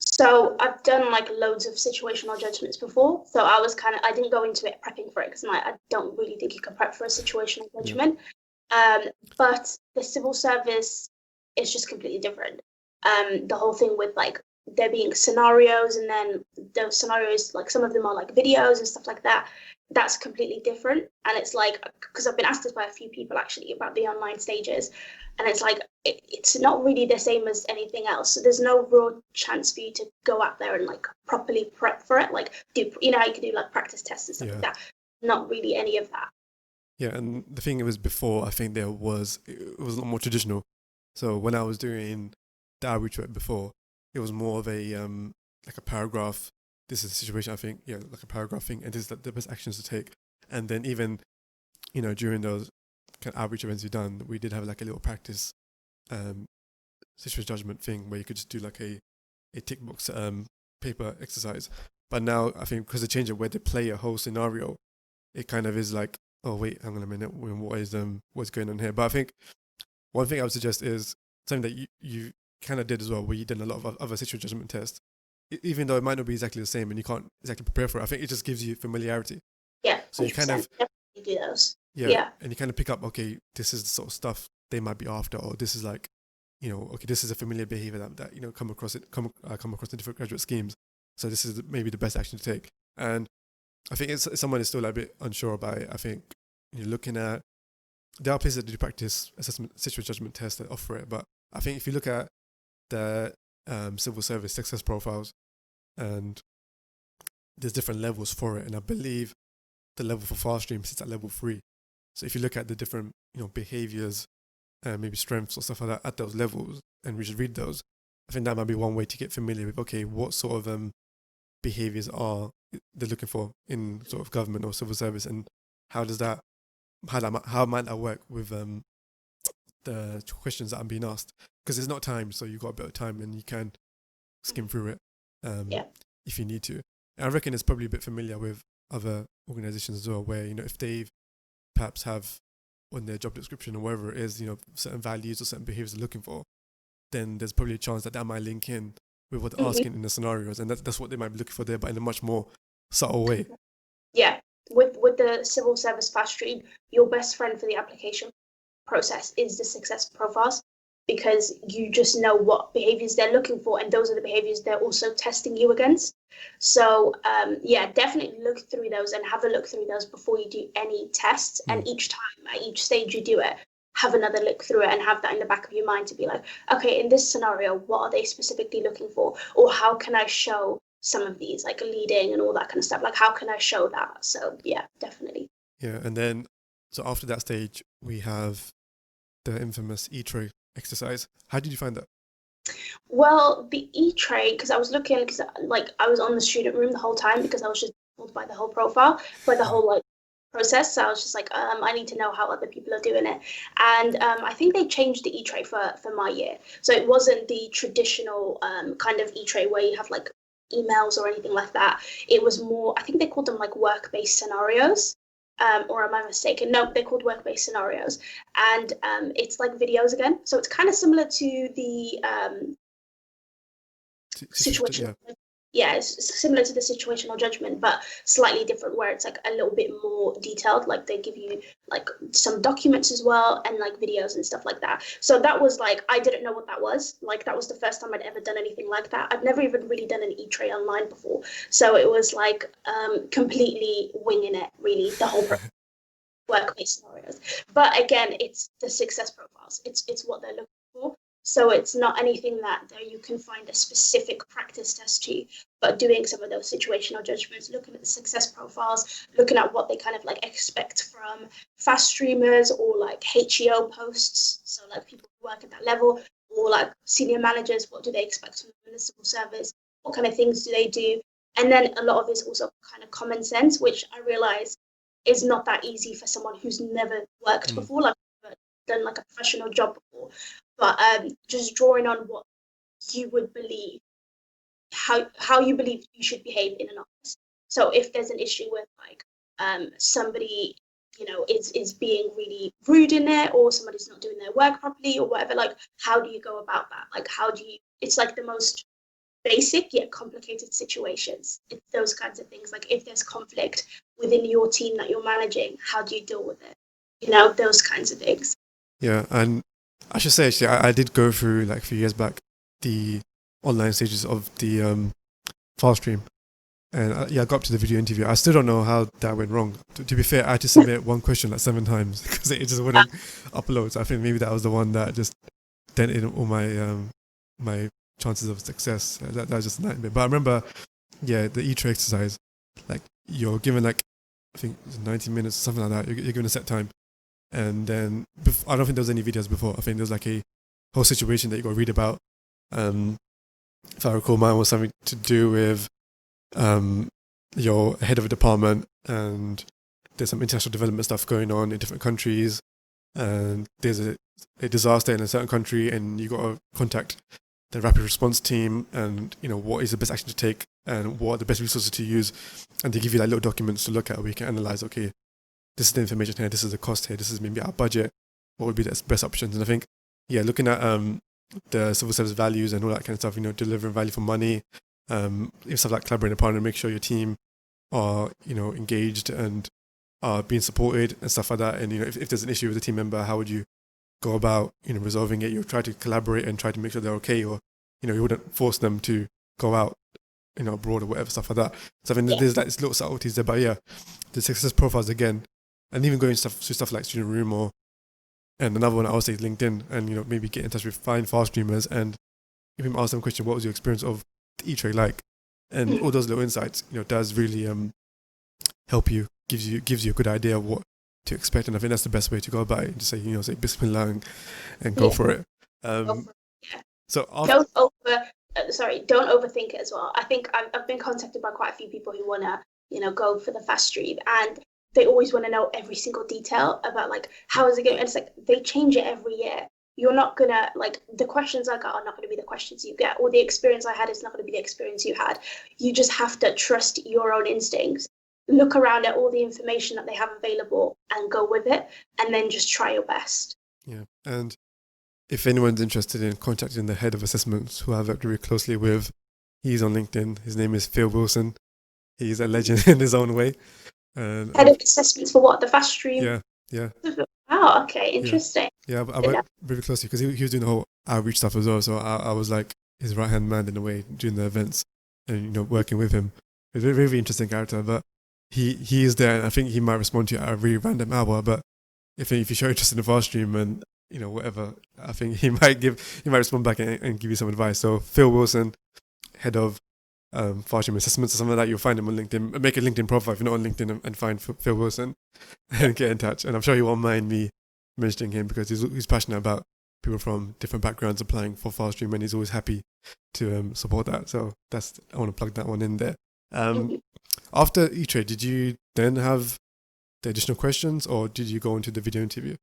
So I've done like loads of situational judgments before. So I didn't go into it prepping for it, because I don't really think you can prep for a situational judgment. But the civil service is just completely different. The whole thing with like there being scenarios, and then those scenarios, like some of them are like videos and stuff like that. That's completely different. And it's like, because I've been asked this by a few people actually about the online stages, and it's like it's not really the same as anything else. So there's no real chance for you to go out there and like properly prep for it, like do, you know how you can do like practice tests and stuff like that. Not really any of that. Yeah, and the thing was before, I think it was a lot more traditional. So when I was doing the outreach work before, it was more of a like a paragraph. This is the situation, I think, yeah, like a paragraph thing, and this is the best actions to take. And then even, during those kind of outreach events we've done, we did have like a little practice situation judgment thing where you could just do like a tick box paper exercise. But now I think because they changed it where they play a whole scenario, it kind of is like, oh wait, hang on a minute, what's going on here? But I think one thing I would suggest is something that you kind of did as well, where you did a lot of other situation judgment tests, even though it might not be exactly the same and you can't exactly prepare for it. I think it just gives you familiarity. Yeah, so you kind of definitely do those. Yeah, and you kind of pick up, okay, this is the sort of stuff they might be after, or this is like, okay, this is a familiar behavior that come across in different graduate schemes. So this is maybe the best action to take. And I think it's someone is still a bit unsure about it. I think you're looking at, there are places that do practice assessment, situation judgment tests that offer it, but I think if you look at the civil service success profiles, and there's different levels for it, and I believe the level for fast stream sits at level 3. So if you look at the different behaviors, maybe strengths or stuff like that at those levels, and we should read those, I think that might be one way to get familiar with, okay, what sort of behaviors are they're looking for in sort of government or civil service, and how might that work with the questions that I'm being asked, because there's not time, so you've got a bit of time and you can skim through it if you need to. And I reckon it's probably a bit familiar with other organizations as well, where if they've perhaps have on their job description or whatever it is, certain values or certain behaviors they're looking for, then there's probably a chance that might link in with what they're asking in the scenarios, and that's what they might be looking for there, but in a much more subtle way. Yeah, with the civil service fast stream, your best friend for the application process is the success profiles, because you just know what behaviors they're looking for, and those are the behaviors they're also testing you against. So definitely look through those and have a look through those before you do any tests. And each time, at each stage you do it, have another look through it and have that in the back of your mind to be like, okay, in this scenario, what are they specifically looking for? Or how can I show some of these, like leading and all that kind of stuff? Like, how can I show that? So yeah, definitely. Yeah, and then so after that stage, we have the infamous E-tray exercise. How did you find that? Well, the E-tray, because I was looking, because like I was on the student room the whole time, because I was just told by the whole profile, by the whole like process. So I was just like, I need to know how other people are doing it. And I think they changed the E-tray for my year. So it wasn't the traditional kind of E-tray where you have like emails or anything like that. It was more, I think they called them like work-based scenarios. Or am I mistaken? No, they're called work-based scenarios. And it's like videos again. So it's kind of similar to the situational. Yeah, it's similar to the situational judgment, but slightly different, where it's like a little bit more detailed. Like they give you like some documents as well, and like videos and stuff like that. So that was like, I didn't know what that was. Like that was the first time I'd ever done anything like that. I've never even really done an E-tray online before. So it was like completely winging it, really, the whole work-based scenarios. But again, it's the success profiles. It's what they're looking for. So it's not anything that you can find a specific practice test to, but doing some of those situational judgments, looking at the success profiles, looking at what they kind of like expect from fast streamers or like HEO posts. So like people who work at that level, or like senior managers, what do they expect from the civil service? What kind of things do they do? And then a lot of it's also kind of common sense, which I realize is not that easy for someone who's never worked before, like done like a professional job before. But just drawing on what you would believe, how you believe you should behave in an office. So if there's an issue with like somebody is being really rude in it, or somebody's not doing their work properly or whatever, like how do you go about that? Like how do you, it's like the most basic yet complicated situations. It's those kinds of things. Like if there's conflict within your team that you're managing, how do you deal with it? Those kinds of things. Yeah, and I should say actually, I did go through like a few years back the online stages of the fast stream. And I got up to the video interview. I still don't know how that went wrong. To be fair, I had to submit one question like 7 times because it just wouldn't upload. So I think maybe that was the one that just dented all my chances of success. That was just a nightmare. But I remember, the E-tray exercise, like you're given like, I think it's 90 minutes, something like that. You're given a set time. And then, I don't think there was any videos before. I think there was like a whole situation that you got to read about. If I recall, mine was something to do with you're head of a department and there's some international development stuff going on in different countries, and there's a disaster in a certain country, and you got to contact the rapid response team, and what is the best action to take and what are the best resources to use, and they give you like little documents to look at where you can analyze, okay, this is the information here, this is the cost here, this is maybe our budget, what would be the best options. And I think looking at the civil service values and all that kind of stuff, delivering value for money, stuff like collaborating with a partner, make sure your team are engaged and are being supported and stuff like that. And if there's an issue with a team member, how would you go about resolving it? You try to collaborate and try to make sure they're okay, or you wouldn't force them to go out abroad or whatever, stuff like that. So I think there's like these little subtleties there, but the success profiles again, and even going to stuff like Student Room and another one I would say is LinkedIn, and maybe get in touch with fast streamers and even ask them a question, what was your experience of the E-tray like? And all those little insights does really help you, gives you a good idea of what to expect. And I think that's the best way to go about it. Just say say Bismillah and go for it. So don't overthink it as well. I think I've been contacted by quite a few people who want to go for the fast stream, and they always want to know every single detail about like how is it going. And it's like they change it every year. You're not gonna, like, the questions I got are not going to be the questions you get, or the experience I had is not going to be the experience you had. You just have to trust your own instincts, look around at all the information that they have available and go with it, and then just try your best. Yeah. And if anyone's interested in contacting the head of assessments, who I've worked very closely with, he's on LinkedIn. His name is Phil Wilson. He's a legend in his own way. And head of assessments for what? The fast stream? Yeah. Oh, okay, interesting. Yeah, I worked really closely because he was doing the whole outreach stuff as well. So I was like his right hand man in a way, doing the events and working with him. He's a very, very interesting character, but he is there, and I think he might respond to you at a really random hour. But if you show interest in the fast stream and whatever, I think he might respond back and give you some advice. So Phil Wilson, head of fast stream assessments or something like that, you'll find him on LinkedIn. Make a LinkedIn profile if you're not on LinkedIn, and find Phil Wilson and get in touch. And I'm sure you won't mind me mentioning him because he's passionate about people from different backgrounds applying for fast stream, and he's always happy to support that. So I want to plug that one in there. After E-Trade, did you then have the additional questions, or did you go into the video interview?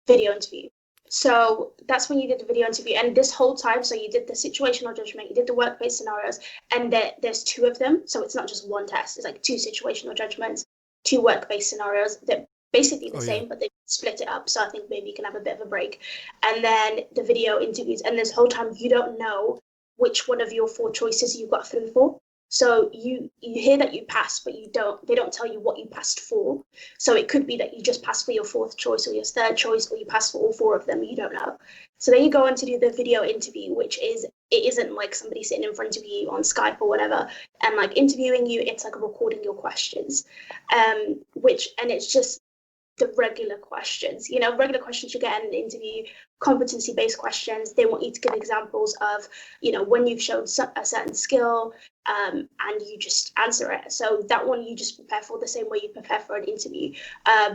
Video interview. So that's when you did the video interview, and this whole time, so you did the situational judgment, you did the workplace scenarios, and there's 2 of them. So it's not just one test, it's like 2 situational judgments, 2 work-based scenarios. They're basically the same, but they split it up. So I think maybe you can have a bit of a break. And then the video interviews, and this whole time you don't know which one of your 4 choices you got through for. So you hear that you passed, but they don't tell you what you passed for. So it could be that you just passed for your 4th choice or your 3rd choice, or you passed for all 4 of them. You don't know. So then you go on to do the video interview, which it isn't like somebody sitting in front of you on Skype or whatever and like interviewing you. It's like recording your questions, and it's just the regular questions. Regular questions you get in an interview, competency-based questions. They want you to give examples of, when you've shown a certain skill, and you just answer it. So that one you just prepare for the same way you prepare for an interview,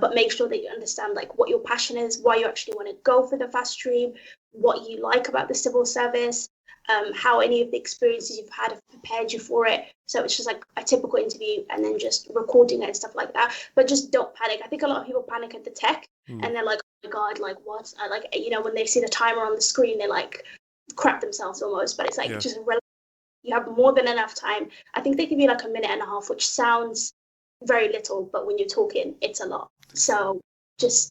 but make sure that you understand like what your passion is, why you actually want to go for the fast stream, what you like about the civil service, how any of the experiences you've had have prepared you for it. So it's just like a typical interview, and then just recording it and stuff like that. But just don't panic. I think a lot of people panic at the tech, and they're like, oh my God, like what? When they see the timer on the screen, they like crap themselves almost. But it's like just you have more than enough time. I think they give you like a minute and a half, which sounds very little, but when you're talking, it's a lot. So just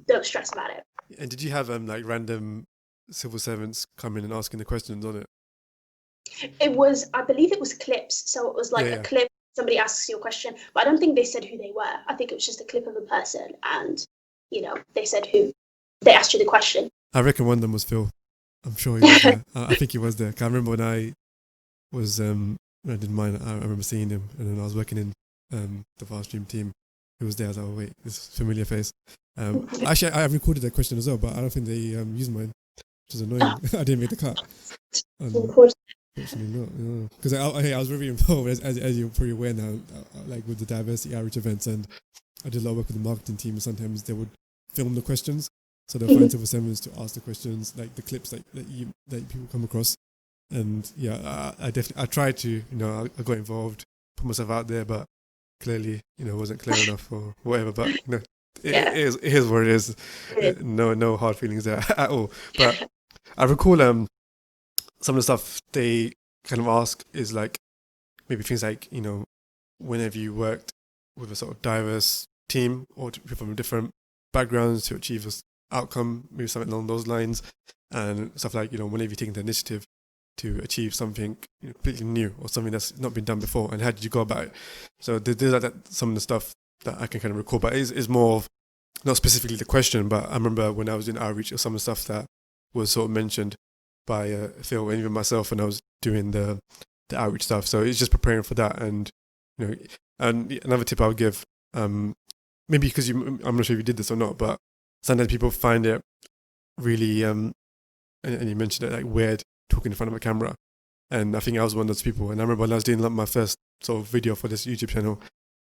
don't stress about it. And did you have like random civil servants come in and asking the questions on it? I believe it was clips. So it was like a clip, somebody asks you a question, but I don't think they said who they were. I think it was just a clip of a person, and they said who, they asked you the question. I reckon one of them was Phil. I'm sure he was there. I think he was there. I remember when I was when I did mine. I remember seeing him, and then I was working in the fast stream team. He was there. I was like, oh wait, this familiar face. Actually, I recorded that question as well, but I don't think they used mine, which is annoying. I didn't make the cut. Fortunately not. Because I was very involved, as you're probably aware now, like with the diversity outreach events, and I did a lot of work with the marketing team. And sometimes they would film the questions, so they'll find civil servants to ask the questions, like the clips that people come across. And yeah, I tried to, I got involved, put myself out there, but clearly, it wasn't clear enough or whatever. But it is what it is. No hard feelings there at all. But I recall some of the stuff they kind of ask is like maybe things like, whenever you worked with a sort of diverse team or people from different backgrounds to achieve an outcome, maybe something along those lines, and stuff like, whenever you're taking the initiative to achieve something completely new or something that's not been done before, and how did you go about it? So there's like that, some of the stuff that I can kind of recall, but it's more of not specifically the question, but I remember when I was in outreach, or some of the stuff that was sort of mentioned by Phil and even myself when I was doing the outreach stuff. So it's just preparing for that. And and another tip I would give, maybe because I'm not sure if you did this or not, but sometimes people find it really and you mentioned it, like weird talking in front of a camera. And I think I was one of those people. And I remember when I was doing like my first sort of video for this YouTube channel,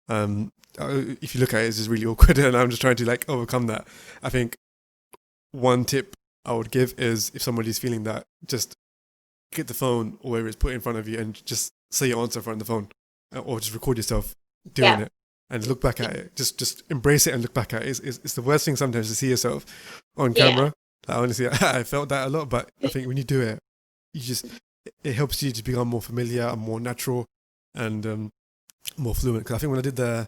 if you look at it, it's just really awkward, and I'm just trying to like overcome that. I think one tip I would give is, if somebody's feeling that, just get the phone or wherever it's put in front of you and just say your answer in front of the phone, or just record yourself doing it and look back at it. Just embrace it and look back at it. It's the worst thing sometimes to see yourself on camera. Like, honestly, I felt that a lot, but I think when you do it, it helps you to become more familiar and more natural and more fluent. Because I think when I did the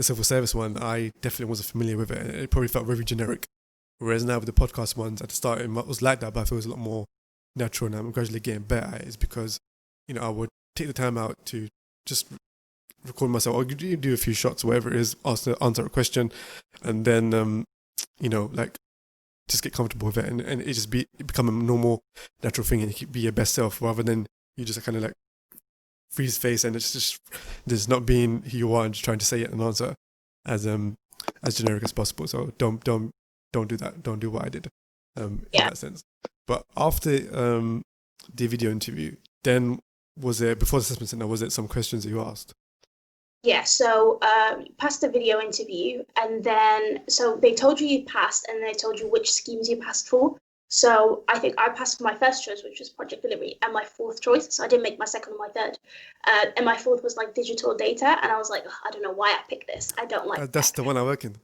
civil service one, I definitely wasn't familiar with it. It probably felt very generic. Whereas now with the podcast ones, at the start it was like that, but I feel it's a lot more natural, and I'm gradually getting better at it. It's because, I would take the time out to just record myself, or do a few shots, whatever it is, answer a question, and then, like just get comfortable with it, and it become a normal, natural thing, and you be your best self, rather than you just kind of like freeze face, and it's just not being who you are and just trying to say it and answer as generic as possible. So don't do that. Don't do what I did in that sense. But after the video interview, then was it, before the assessment center, was it some questions that you asked? Yeah, so you passed the video interview, and then so they told you passed, and they told you which schemes you passed for. So I think I passed for my first choice, which was project delivery, and my fourth choice. So I didn't make my second or my third. And my fourth was like digital data, and I was like, I don't know why I picked this. I don't like that's the one I work in.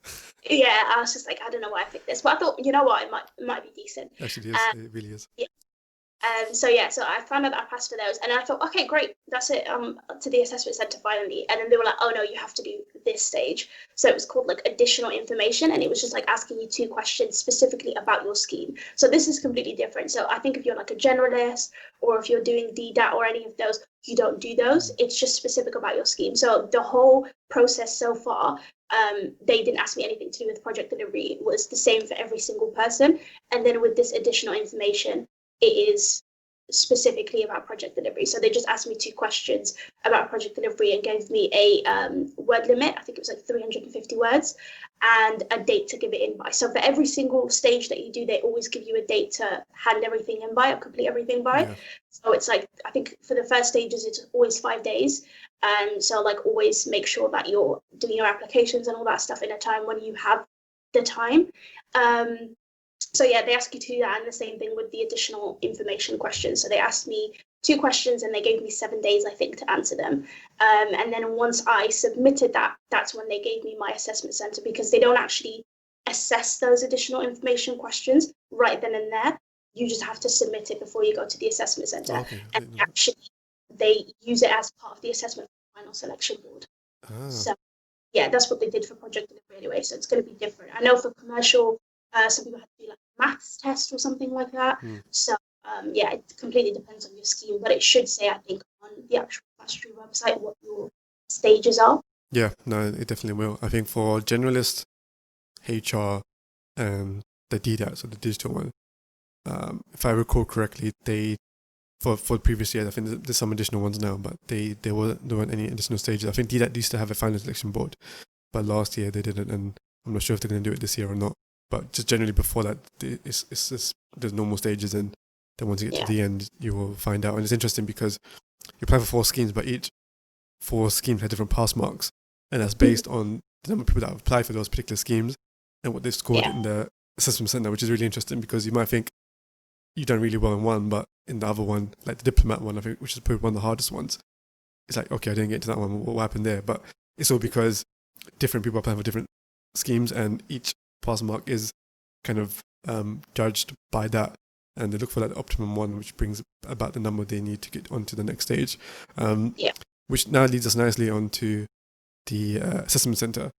Yeah, I was just like, I don't know why I picked this, but I thought, you know what, it might be decent. Actually, it is. It really is. Yeah. So I found out that I passed for those, and I thought, okay, great, that's it. To the assessment center finally, and then they were like, oh no, you have to do this stage. So it was called like additional information, and it was just like asking you 2 questions specifically about your scheme. So this is completely different. So I think if you're like a generalist, or if you're doing DDAT or any of those, you don't do those. It's just specific about your scheme. So the whole process so far, they didn't ask me anything to do with project delivery. It was the same for every single person. And then with this additional information, it is specifically about project delivery. So they just asked me 2 questions about project delivery and gave me a word limit. I think it was like 350 words and a date to give it in by. So for every single stage that you do, they always give you a date to hand everything in by or complete everything by. Yeah. So it's like, I think for the first stages, it's always 5 days. And so like always make sure that you're doing your applications and all that stuff in a time when you have the time. So yeah, they ask you to do that, and the same thing with the additional information questions. So they asked me 2 questions, and they gave me 7 days, I think, to answer them. And then once I submitted that, that's when they gave me my assessment center, because they don't actually assess those additional information questions right then and there. You just have to submit it before you go to the assessment center. Okay. And actually, they use it as part of the assessment final selection board. So yeah, that's what they did for project delivery anyway. So it's going to be different. I know for commercial, some people have to do like a maths test or something like that. So it completely depends on your scheme, but it should say, I think, on the actual Fastry website what your stages are. Yeah, no, it definitely will. I think for generalist, HR, and the DDAT, so the digital one, if I recall correctly, they for the previous year. I think there's some additional ones now, but there weren't any additional stages. I think DDAT used to have a final selection board, but last year they didn't, and I'm not sure if they're going to do it this year or not. But just generally before that, it's just there's normal stages, and then once you get to the end, you will find out. And it's interesting because you apply for 4 schemes, but each 4 schemes have different pass marks, and that's based on the number of people that have applied for those particular schemes and what they've scored in the assessment center, which is really interesting because you might think you've done really well in one, but in the other one, like the diplomat one, I think, which is probably one of the hardest ones, it's like, okay, I didn't get to that one. What happened there? But it's all because different people are applying for different schemes, and each pass mark is kind of judged by that, and they look for that optimum one, which brings about the number they need to get onto the next stage. Which now leads us nicely onto the assessment center.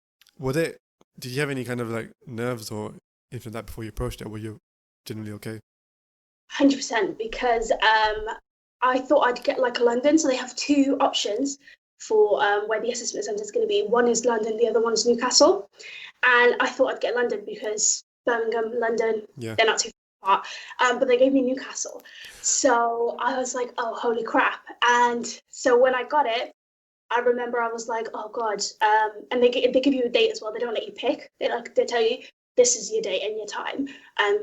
Did you have any kind of like nerves or anything like that before you approached it? Were you generally okay? 100%, because I thought I'd get like London. So they have 2 options for where the assessment centre is going to be. One is London, the other one is Newcastle. And I thought I'd get London because Birmingham, London, they're not too far. But they gave me Newcastle. So I was like, oh, holy crap. And so when I got it, I remember I was like, oh God. And they give you a date as well. They don't let you pick. They tell you, this is your date and your time.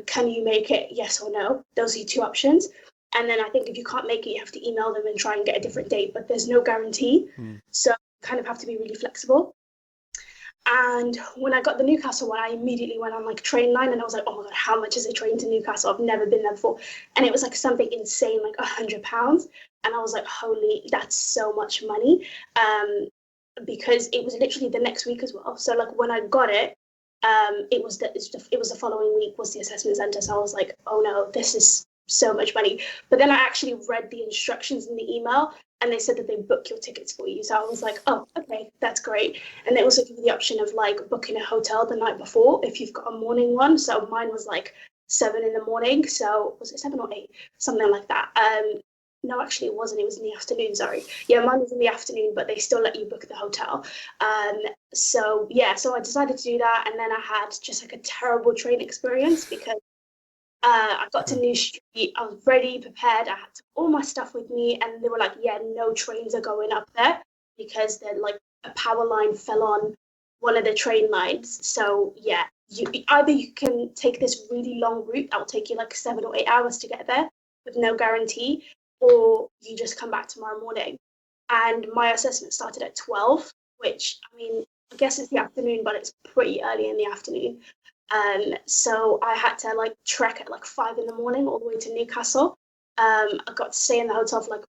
Can you make it, yes or no? Those are your 2 options. And then I think if you can't make it, you have to email them and try and get a different date, but there's no guarantee. So you kind of have to be really flexible. And when I got the Newcastle one, I immediately went on like Trainline, and I was like, oh my God, how much is a train to Newcastle? I've never been there before. And it was like something insane, like £100. And I was like, holy, that's so much money. Because it was literally the next week as well. So like when I got it, it was the following week was the assessment centre. So I was like, oh no, this is so much money. But then I actually read the instructions in the email, and they said that they book your tickets for you. So I was like, oh, okay, that's great. And they also give you the option of like booking a hotel the night before if you've got a morning one. So mine was like 7 a.m. So was it 7 or 8? Something like that. No, actually it wasn't. It was in the afternoon, sorry. Yeah, mine was in the afternoon, but they still let you book the hotel. So I decided to do that. And then I had just like a terrible train experience because I got to New Street, I was ready, prepared, I had all my stuff with me, and they were like, yeah, no trains are going up there because they're like a power line fell on one of the train lines. So yeah, either you can take this really long route that will take you like 7 or 8 hours to get there with no guarantee, or you just come back tomorrow morning. And my assessment started at 12, which, I mean, I guess it's the afternoon, but it's pretty early in the afternoon. So I had to like trek at like 5 a.m. all the way to Newcastle. I got to stay in the hotel for like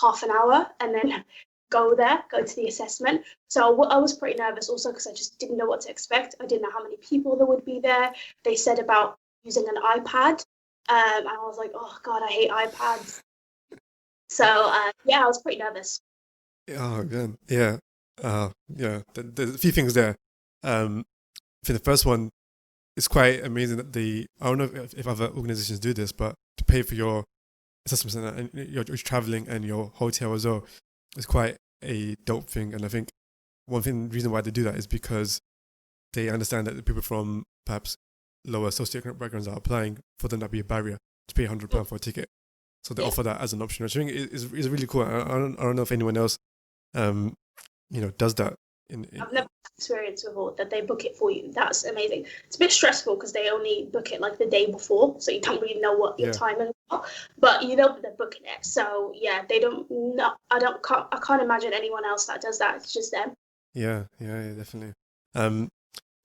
half an hour and then go to the assessment. So I was pretty nervous also because I just didn't know what to expect. I didn't know how many people there would be there. They said about using an iPad. And I was like, oh God, I hate iPads. So I was pretty nervous. Oh, again, yeah. There's a few things there. For the first one, it's quite amazing that I don't know if other organizations do this, but to pay for your assessment center and your traveling and your hotel as well is quite a dope thing. And I think reason why they do that is because they understand that the people from perhaps lower socioeconomic backgrounds are applying, for them that be a barrier to pay £100 for a ticket. So they offer that as an option, which I think is really cool. I don't know if anyone else, does that. I've never experienced before that they book it for you. That's amazing. It's a bit stressful because they only book it like the day before, so you don't really know what your time is. But you know they're booking it, so yeah, they don't. No, I can't imagine anyone else that does that. It's just them. Yeah, definitely.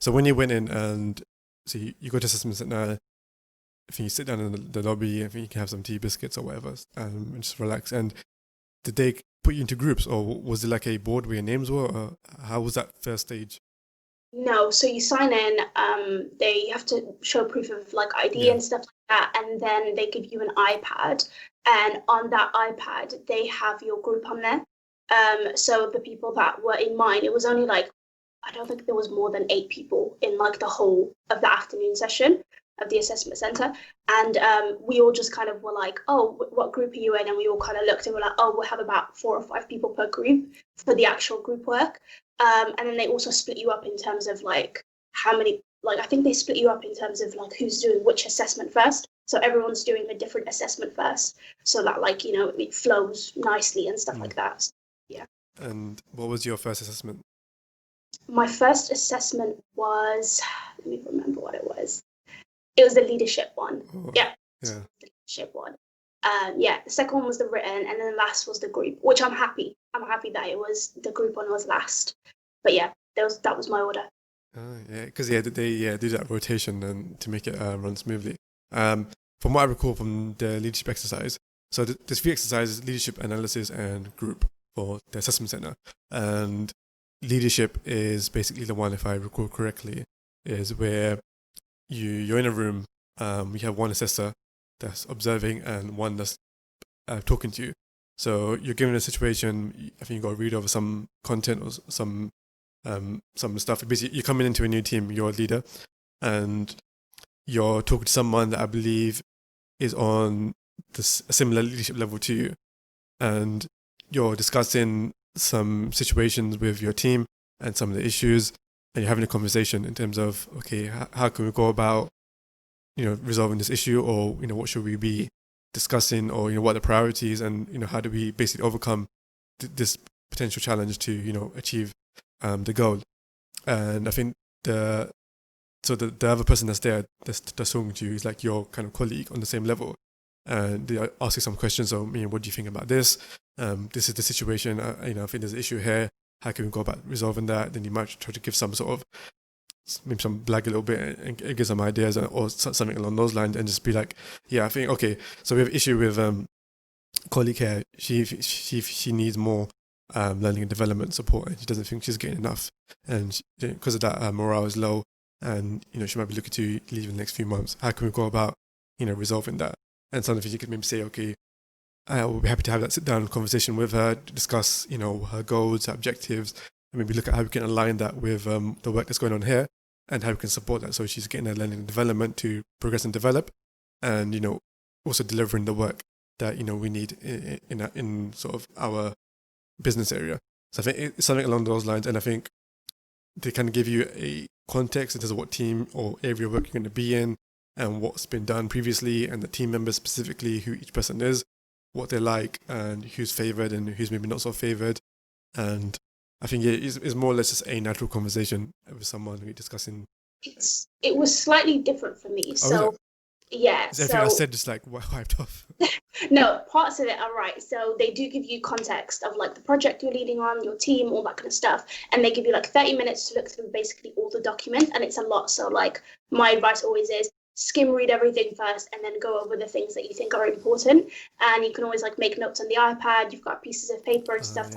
So when you went in and so you go to assessment center, I think you sit down in the lobby. I think you can have some tea, biscuits, or whatever, and just relax. And did they put you into groups, or was it like a board where your names were? Or how was that first stage? No, so you sign in. They have to show proof of like ID and stuff like that, and then they give you an iPad. And on that iPad, they have your group on there. So the people that were in mine, it was only like, I don't think there was more than 8 people in like the whole of the afternoon session of the assessment center. And we all just kind of were like, oh, what group are you in? And we all kind of looked and were like, oh, we'll have about 4 or 5 people per group for the actual group work. And then they also split you up in terms of like how many, like I think they split you up in terms of like who's doing which assessment first. So everyone's doing a different assessment first, so that like it flows nicely and stuff like that. So, yeah. And what was your first assessment? My first assessment was, let me remember what it was. It was the leadership one. Oh, Yeah. yeah. The leadership one. Yeah, the second one was the written, and then the last was the group, which I'm happy. I'm happy that it was the group one was last. But yeah, that was my order. Yeah, because they do that rotation and to make it run smoothly. From what I recall from the leadership exercise, so there's three exercises: leadership, analysis, and group for the assessment center. And leadership is basically the one, if I recall correctly, is where you're in a room. You have one assessor that's observing and one that's talking to you. So you're given a situation. I think you got to read over some content or some stuff. Basically, you're coming into a new team. You're a leader, and you're talking to someone that I believe is on a similar leadership level to you, and you're discussing some situations with your team and some of the issues, and you're having a conversation in terms of, okay, how can we go about resolving this issue, or what should we be discussing, or what are the priorities, and how do we basically overcome this potential challenge to achieve the goal. And I think the other person that's there that's talking to you is like your kind of colleague on the same level, and they ask you some questions. So, what do you think about this? This is the situation. I think there's an issue here. How can we go about resolving that? Then you might try to give some sort of maybe some blag a little bit and give some ideas or something along those lines, and just be like, yeah, I think okay. So we have an issue with colleague here. She needs more learning and development support, and she doesn't think she's getting enough, and because of that, morale is low, and she might be looking to leave in the next few months. How can we go about resolving that? And sometimes you could maybe say, okay, we'll be happy to have that sit down conversation with her to discuss her goals, her objectives, and maybe look at how we can align that with the work that's going on here, and how we can support that so she's getting her learning and development to progress and develop, and also delivering the work that we need in sort of our business area. So I think it's something along those lines, and I think they can give you a context in terms of what team or area of work you're going to be in, and what's been done previously, and the team members specifically, who each person is, what they're like, and who's favored and who's maybe not so favored. And I think it's more or less just a natural conversation with someone who discussing. It was slightly different for me. So yeah. Is everything I said just like wiped off? No, parts of it are right. So they do give you context of like the project you're leading on, your team, all that kind of stuff. And they give you like 30 minutes to look through basically all the documents, and it's a lot. So like my advice always is skim read everything first and then go over the things that you think are important. And you can always like make notes on the iPad. You've got pieces of paper and stuff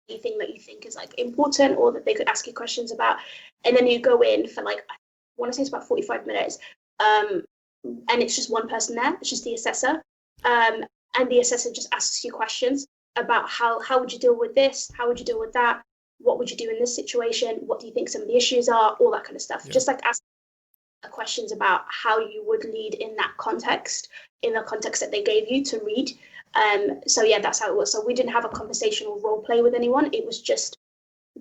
anything that you think is like important or that they could ask you questions about. And then you go in for like, I want to say it's about 45 minutes. And it's just one person there. It's just the assessor. And the assessor just asks you questions about how would you deal with this? How would you deal with that? What would you do in this situation? What do you think some of the issues are? All that kind of stuff. Yeah. Just like ask questions about how you would lead in that context, in the context that they gave you to read. So yeah, that's how it was. So we didn't have a conversational role play with anyone. It was just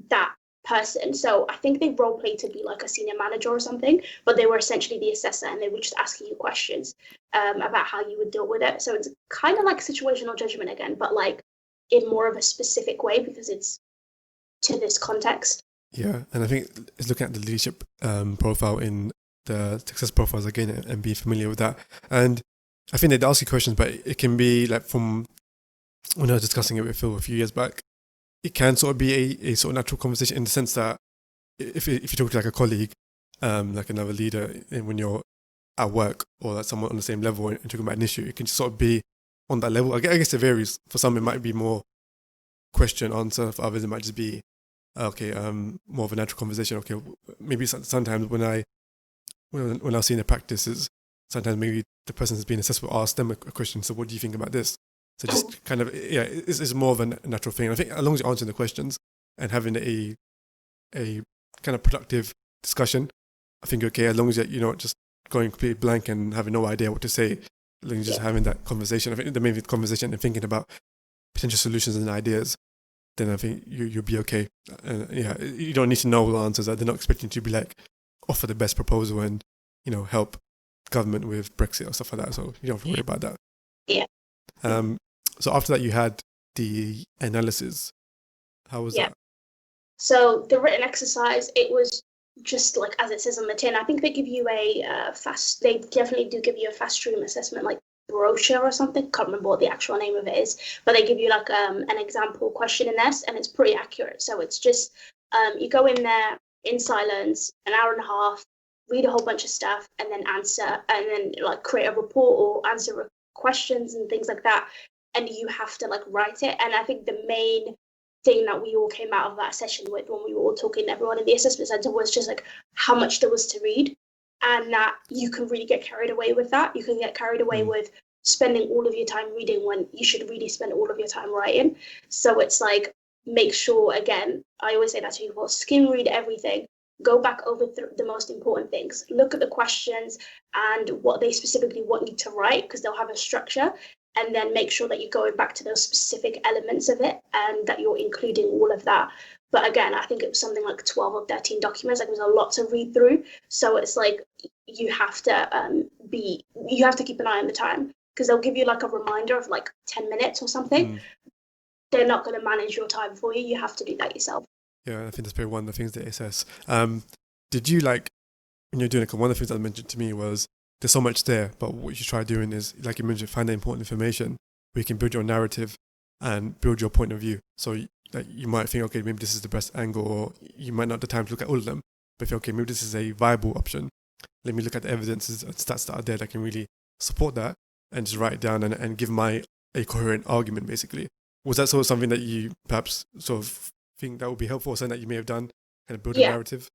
that person. So I think they role played to be like a senior manager or something, but they were essentially the assessor, and they were just asking you questions about how you would deal with it. So it's kind of like situational judgment again, but like in more of a specific way because it's to this context. Yeah, and I think it's looking at the leadership profile in the success profiles again and being familiar with that. And I think they'd ask you questions, but it can be like, from when I was discussing it with Phil a few years back, it can sort of be a sort of natural conversation in the sense that if you talk to like a colleague, like another leader, and when you're at work or like someone on the same level and talking about an issue, it can just sort of be on that level. I guess it varies. For some, it might be more question answer. For others, it might just be more of a natural conversation. Okay, maybe sometimes when I was seeing the practices, sometimes maybe the person who's being assessed will ask them a question. So what do you think about this? So just kind of, yeah, it's more of a natural thing. I think as long as you're answering the questions and having a kind of productive discussion, I think okay, as long as you're not just going completely blank and having no idea what to say, as long as you're just having that conversation. I think the main conversation and thinking about potential solutions and ideas, then I think you'll be okay. Yeah, you don't need to know all the answers. They're not expecting you to be like offer the best proposal and help government with Brexit or stuff like that. So you don't have to worry about that. Yeah. So after that, you had the analysis. How was that? So the written exercise, it was just like as it says on the tin. I think they give you a fast. They definitely do give you a fast stream assessment, like brochure or something. Can't remember what the actual name of it is, but they give you like an example question in this, and it's pretty accurate. So it's just you go in there in silence, an hour and a half, read a whole bunch of stuff, and then answer, and then like create a report or answer questions and things like that. And you have to like write it. And I think the main thing that we all came out of that session with when we were all talking to everyone in the assessment center was just like how much there was to read, and that you can really get carried away with that. You can get carried away with spending all of your time reading when you should really spend all of your time writing. So it's like, make sure, again, I always say that to people, skim read everything, go back over the most important things, look at the questions and what they specifically want you to write, because they'll have a structure, and then make sure that you're going back to those specific elements of it and that you're including all of that. But again, I think it was something like 12 or 13 documents. Like, it was a lot to read through. So it's like you have to keep an eye on the time, because they'll give you like a reminder of like 10 minutes or something. They're not going to manage your time for you. You have to do that yourself. Yeah, I think that's probably one of the things they assess. Did you like, when you're doing it, one of the things that mentioned to me was there's so much there, but what you try doing is, like you mentioned, find the important information where you can build your narrative and build your point of view. So like, you might think, okay, maybe this is the best angle, or you might not have the time to look at all of them, but if, okay, maybe this is a viable option. Let me look at the evidences and stats that are there that can really support that, and just write it down and give a coherent argument, basically. Was that sort of something that you perhaps sort of think that would be helpful, or something that you may have done, kind of build a narrative?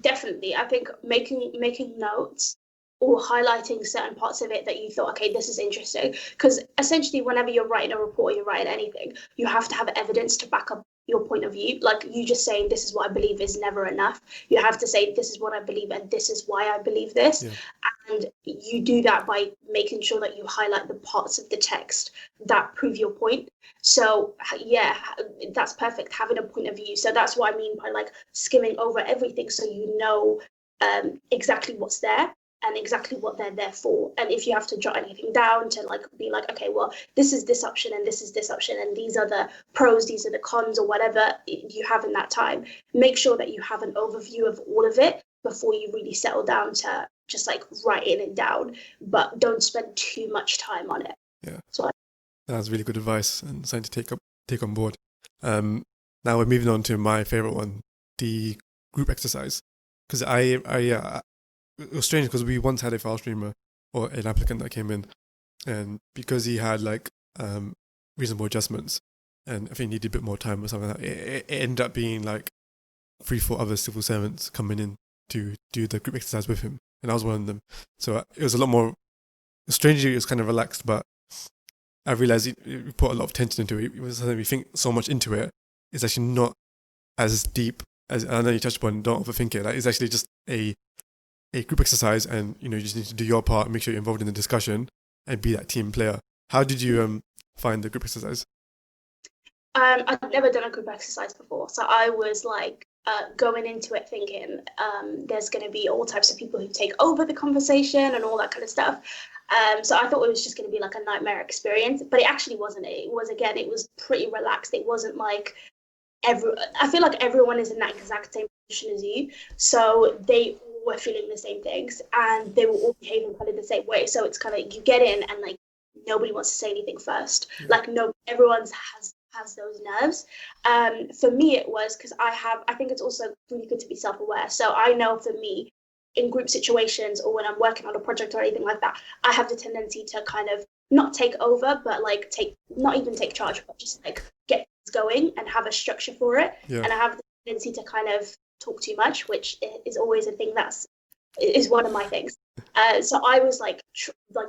Definitely. I think making notes or highlighting certain parts of it that you thought, okay, this is interesting. Because essentially, whenever you're writing a report or you're writing anything, you have to have evidence to back up your point of view. Like, you just saying this is what I believe is never enough. You have to say this is what I believe and this is why I believe this. Yeah. And you do that by making sure that you highlight the parts of the text that prove your point. So yeah, that's perfect, having a point of view. So that's what I mean by like skimming over everything, so you know exactly what's there and exactly what they're there for. And if you have to jot anything down to like be like, okay, well, this is this option and this is this option and these are the pros, these are the cons, or whatever you have in that time, make sure that you have an overview of all of it before you really settle down to just like writing it down, but don't spend too much time on it. Yeah. So that's really good advice and something to take on board. Now we're moving on to my favorite one, the group exercise. Because it was strange, because we once had a file streamer or an applicant that came in, and because he had like reasonable adjustments, and I think he needed a bit more time or something like that, it ended up being like 3-4 other civil servants coming in to do the group exercise with him, and I was one of them. So it was a lot more, strangely, it was kind of relaxed, but I realized we put a lot of tension into it. It was something we think so much into it. It's actually not as deep as, I know you touched upon, don't overthink it. Like, it's actually just a group exercise, and you just need to do your part, make sure you're involved in the discussion and be that team player. How did you find the group exercise? I'd never done a group exercise before, so I was like going into it thinking there's going to be all types of people who take over the conversation and all that kind of stuff. So I thought it was just going to be like a nightmare experience, but it actually wasn't. It was pretty relaxed. It wasn't like I feel like everyone is in that exact same position as you, so they all were feeling the same things and they were all behaving kind of the same way. So it's kind of, you get in and like nobody wants to say anything first. Yeah. Like, no, everyone has those nerves. For me, it was because I think it's also really good to be self-aware. So I know for me, in group situations or when I'm working on a project or anything like that, I have the tendency to kind of not take over, but like not even take charge, but just like get going and have a structure for it. Yeah. And I have the tendency to kind of talk too much, which is always a thing is one of my things. So I was like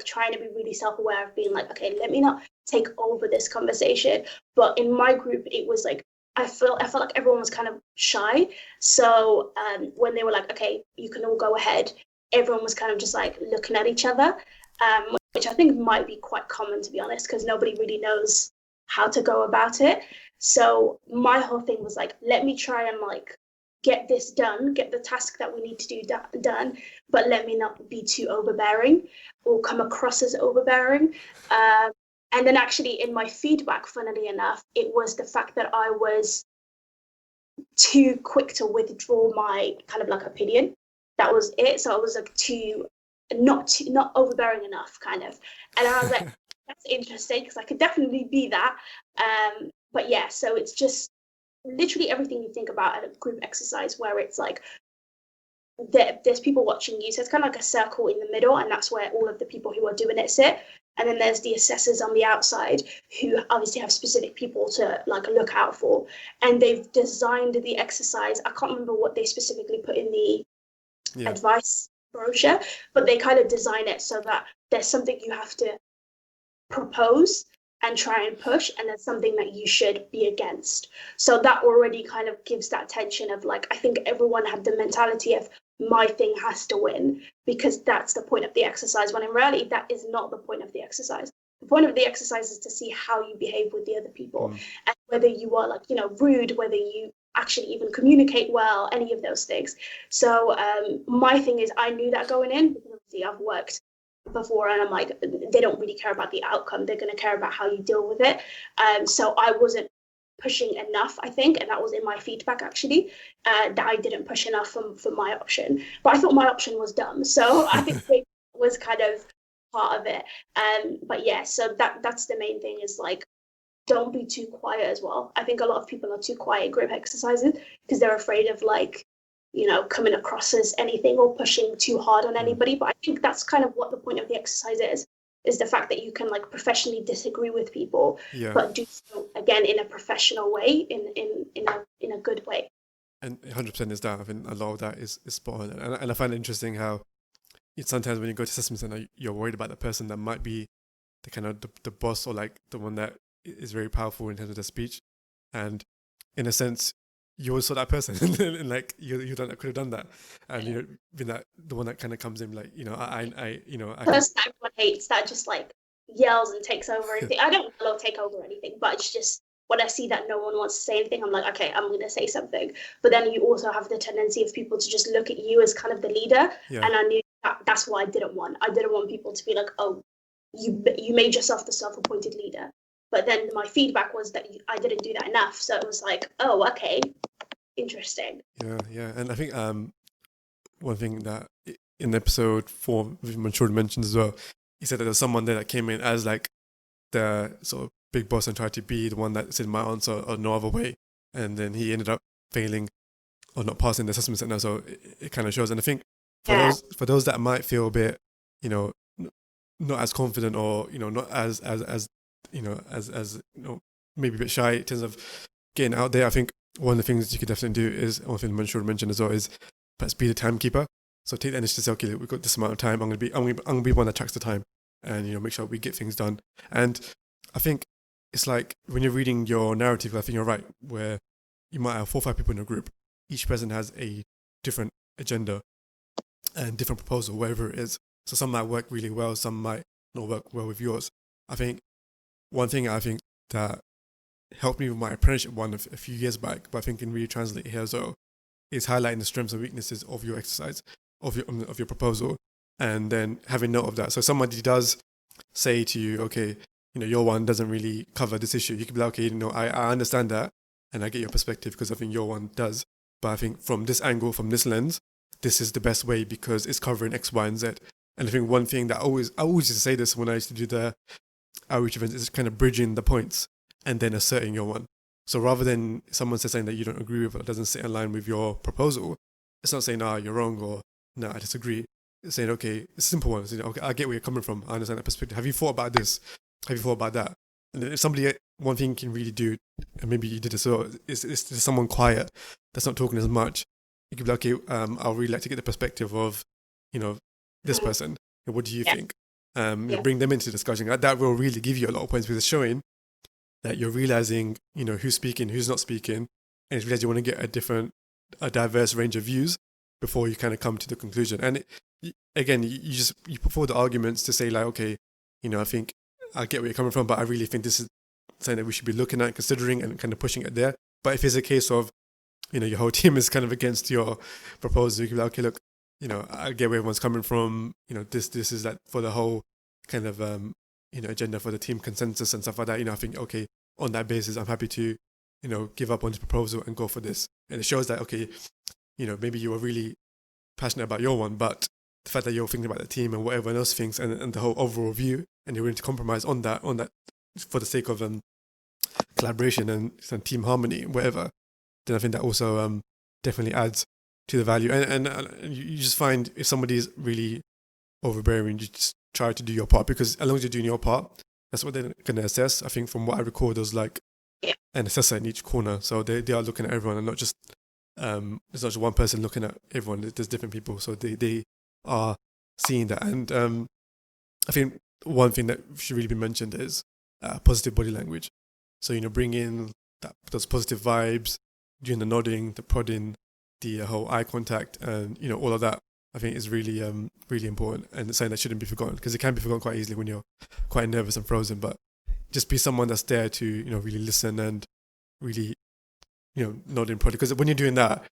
trying to be really self-aware of being like, okay, let me not take over this conversation. But in my group, it was like, I felt like everyone was kind of shy. So when they were like, okay, you can all go ahead, everyone was kind of just like looking at each other, which I think might be quite common, to be honest, because nobody really knows how to go about it. So my whole thing was like, let me try and like get this done, get the task that we need to do done, but let me not be too overbearing or come across as overbearing. And then actually in my feedback, funnily enough, it was the fact that I was too quick to withdraw my kind of like opinion. That was it. So I was like not overbearing enough, kind of. And I was like, that's interesting because I could definitely be that. But yeah, so it's just literally everything you think about at a group exercise where it's like there's people watching you, so it's kind of like a circle in the middle, and that's where all of the people who are doing it sit. And then there's the assessors on the outside who obviously have specific people to like look out for, and they've designed the exercise. I can't remember what they specifically put in the advice brochure, but they kind of design it so that there's something you have to propose and try and push, and there's something that you should be against. So that already kind of gives that tension of like, I think everyone had the mentality of my thing has to win because that's the point of the exercise, when in reality that is not the point of the exercise. The point of the exercise is to see how you behave with the other people and whether you are like, rude, whether you actually even communicate well, any of those things. So my thing is, I knew that going in because obviously I've worked before, and I'm like, they don't really care about the outcome, they're going to care about how you deal with it. So I wasn't pushing enough, I think, and that was in my feedback actually, that I didn't push enough for my option, but I thought my option was dumb, so I think it was kind of part of it. But yeah, so that's the main thing, is like, don't be too quiet as well. I think a lot of people are too quiet in group exercises because they're afraid of like, coming across as anything or pushing too hard on anybody. But I think that's kind of what the point of the exercise is the fact that you can like professionally disagree with people, but do so again in a professional way, in a good way. And 100% is that. I think a lot of that is spot on. And I find it interesting how sometimes when you go to assessment center, you're worried about the person that might be the kind of the boss, or like the one that is very powerful in terms of the speech. And in a sense, you also that person, and like you could have done that, and being that the one that kind of comes in like, I person that everyone hates, that just like yells and takes over anything. I don't yell or take over anything, but it's just when I see that no one wants to say anything, I'm like, okay, I'm going to say something. But then you also have the tendency of people to just look at you as kind of the leader, and I knew that's what I didn't want. I didn't want people to be like, oh, you made yourself the self-appointed leader. But then my feedback was that I didn't do that enough. So it was like, oh, okay, interesting. Yeah. And I think one thing that in episode 4, Mansour mentioned as well, he said that there's someone there that came in as like the sort of big boss and tried to be the one that said my answer or no other way. And then he ended up failing or not passing the assessment center. So it kind of shows. And I think for those that might feel a bit, not as confident, or, not as maybe a bit shy in terms of getting out there, I think one of the things you could definitely do is, one thing Mansour mentioned as well, is perhaps be the timekeeper. So take the initiative to say, okay, we've got this amount of time. I'm gonna be one that tracks the time, and make sure we get things done. And I think it's like when you're reading your narrative, I think you're right, where you might have 4 or 5 people in a group. Each person has a different agenda and different proposal, wherever it is. So some might work really well, some might not work well with yours. I think one thing that helped me with my apprenticeship one a few years back, but I think can really translate here as well, is highlighting the strengths and weaknesses of your exercise, of your proposal, and then having note of that. So somebody does say to you, okay, your one doesn't really cover this issue. You could be like, okay, I understand that, and I get your perspective because I think your one does. But I think from this angle, from this lens, this is the best way because it's covering X, Y, and Z. And I think one thing that I always used to say this when I used to do the outreach events is kind of bridging the points and then asserting your one. So rather than someone says something that you don't agree with or doesn't sit in line with your proposal, it's not saying, you're wrong, or no, I disagree. It's saying, okay, it's a simple one. It's, okay, I get where you're coming from. I understand that perspective. Have you thought about this? Have you thought about that? And if somebody, one thing you can really do, and maybe you did this as well, is someone quiet that's not talking as much. You could be like, okay, I'll really like to get the perspective of, this person. What do you think? Bring them into the discussion. That will really give you a lot of points, because it's showing that you're realizing, who's speaking, who's not speaking, and it's realize you want to get a diverse range of views before you kind of come to the conclusion. And again, you put forward the arguments to say like, okay, I think I get where you're coming from, but I really think this is something that we should be looking at, considering, and kind of pushing it there. But if it's a case of your whole team is kind of against your proposal, you can be like, okay, look, I get where everyone's coming from. This is like for the whole kind of agenda for the team consensus and stuff like that. I think, okay, on that basis, I'm happy to give up on this proposal and go for this. And it shows that, okay, maybe you were really passionate about your one, but the fact that you're thinking about the team and what everyone else thinks, and the whole overall view, and you're willing to compromise on that for the sake of collaboration and some team harmony, whatever, then I think that also definitely adds to the value. And you just find if somebody is really overbearing, you just try to do your part, because as long as you're doing your part, that's what they're going to assess. I think from what I recall, there's like an assessor in each corner, so they are looking at everyone, and not just there's not just one person looking at everyone. There's different people, so they are seeing that. And I think one thing that should really be mentioned is positive body language. So bring in those positive vibes, doing the nodding, the prodding, the whole eye contact, and all of that, I think is really really important, and it's something that shouldn't be forgotten, because it can be forgotten quite easily when you're quite nervous and frozen. But just be someone that's there to really listen and really nod and prod, because when you're doing that,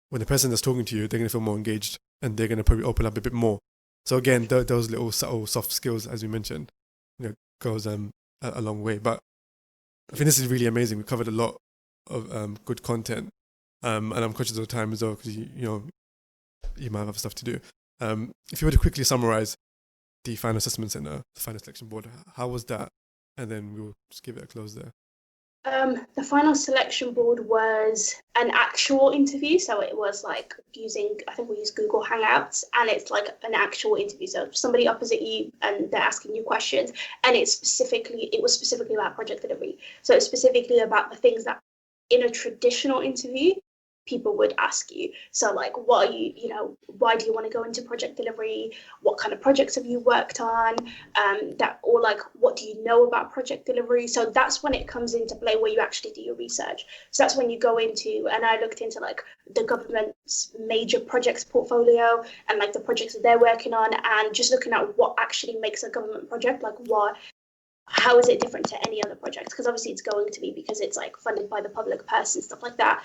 when the person that's talking to you, they're going to feel more engaged, and they're going to probably open up a bit more. So again, those little subtle soft skills, as we mentioned, goes a long way. But I think this is really amazing. We covered a lot of good content, and I'm conscious of the time as well, because you might have stuff to do. If you were to quickly summarize the final assessment center, the final selection board, how was that? And then we'll just give it a close there. The final selection board was an actual interview, so it was like I think we used Google Hangouts, and it's like an actual interview. So somebody opposite you, and they're asking you questions, and it was specifically about project delivery. So it's specifically about the things that in a traditional interview people would ask you. So like, what are why do you want to go into project delivery? What kind of projects have you worked on? Or like, what do you know about project delivery? So that's when it comes into play, where you actually do your research. So that's when you go into, and I looked into like the government's major projects portfolio, and like the projects that they're working on, and just looking at what actually makes a government project, like how is it different to any other project? Because obviously it's going to be, because it's like funded by the public purse and stuff like that.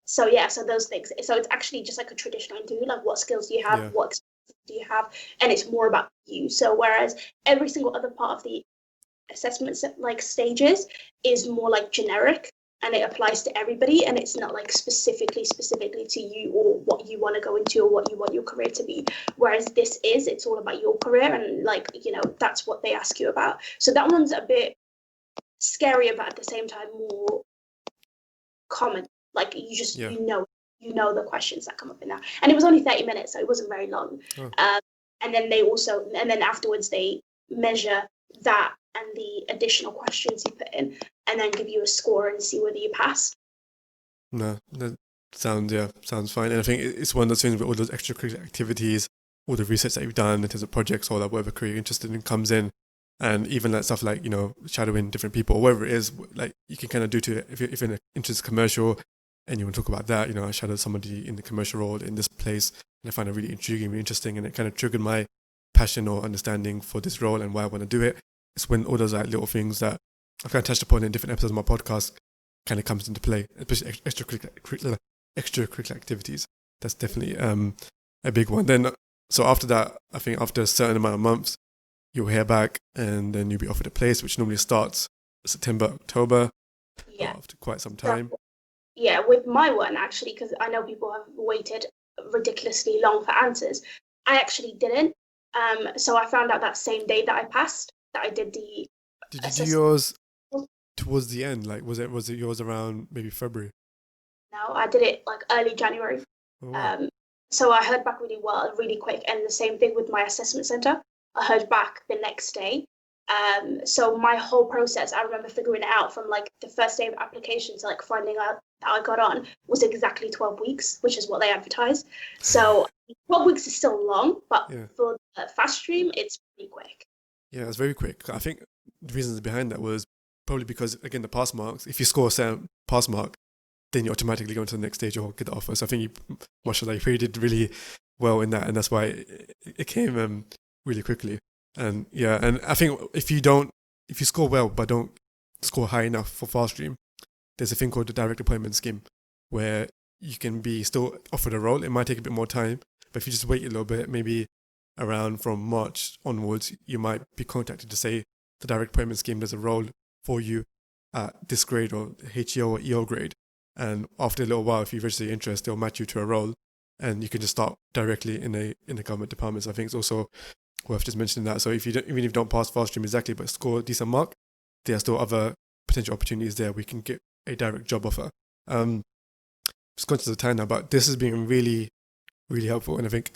So those things. So it's actually just like a traditional interview, like what skills do you have, what experience do you have, and it's more about you. So whereas every single other part of the assessment like stages is more like generic, and it applies to everybody, and it's not like specifically to you, or what you want to go into, or what you want your career to be. Whereas it's all about your career, and like, that's what they ask you about. So that one's a bit scary, but at the same time more common. Like you just you know the questions that come up in that. And it was only 30 minutes, so it wasn't very long. And then afterwards they measure that and the additional questions you put in, and then give you a score and see whether you pass. No, that sounds fine. And I think it's one of those things where all those extracurricular activities, all the research that you've done in terms of projects, or like whatever career you're interested in comes in. And even that stuff like, shadowing different people, or whatever it is, like you can kind of do to it. If you're interested in commercial and you want to talk about that, I shadowed somebody in the commercial role in this place, and I find it really intriguing, really interesting, and it kind of triggered my passion or understanding for this role and why I want to do it. It's when all those like little things that I've kind of touched upon in different episodes of my podcast kind of comes into play, especially extracurricular activities. That's definitely a big one. Then, so after that, I think after a certain amount of months, you'll hear back, and then you'll be offered a place, which normally starts September, October, after quite some time. With my one, actually, because I know people have waited ridiculously long for answers, I actually didn't. So I found out that same day that I passed, that I did the. Did you do yours towards the end? Like, was it yours around maybe February? No, I did it like early January. Oh, wow. So I heard back really quick, and the same thing with my assessment center. I heard back the next day. So my whole process, I remember figuring it out from like the first day of application to like finding out that I got on, was exactly 12 weeks, which is what they advertised. So 12 weeks is still long, but for the fast stream, it's pretty quick. Yeah, it's very quick. I think the reasons behind that was probably because, again, the pass marks, if you score a certain pass mark, then you automatically go into the next stage or get the offer. So I think mashallah, you did really well in that, and that's why it came really quickly. And and I think if you score well but don't score high enough for fast stream, there's a thing called the direct appointment scheme, where you can be still offered a role. It might take a bit more time, but if you just wait a little bit, maybe around from March onwards, you might be contacted to say the direct appointment scheme, there's a role for you at this grade or HEO or EO grade. And after a little while, if you register your interest, they'll match you to a role and you can just start directly in the government departments. I think it's also worth just mentioning that. So if you don't, even if you don't pass fast stream exactly, but score a decent mark, there are still other potential opportunities there. We can get a direct job offer. Just conscious of time now, but this has been really, really helpful. And I think,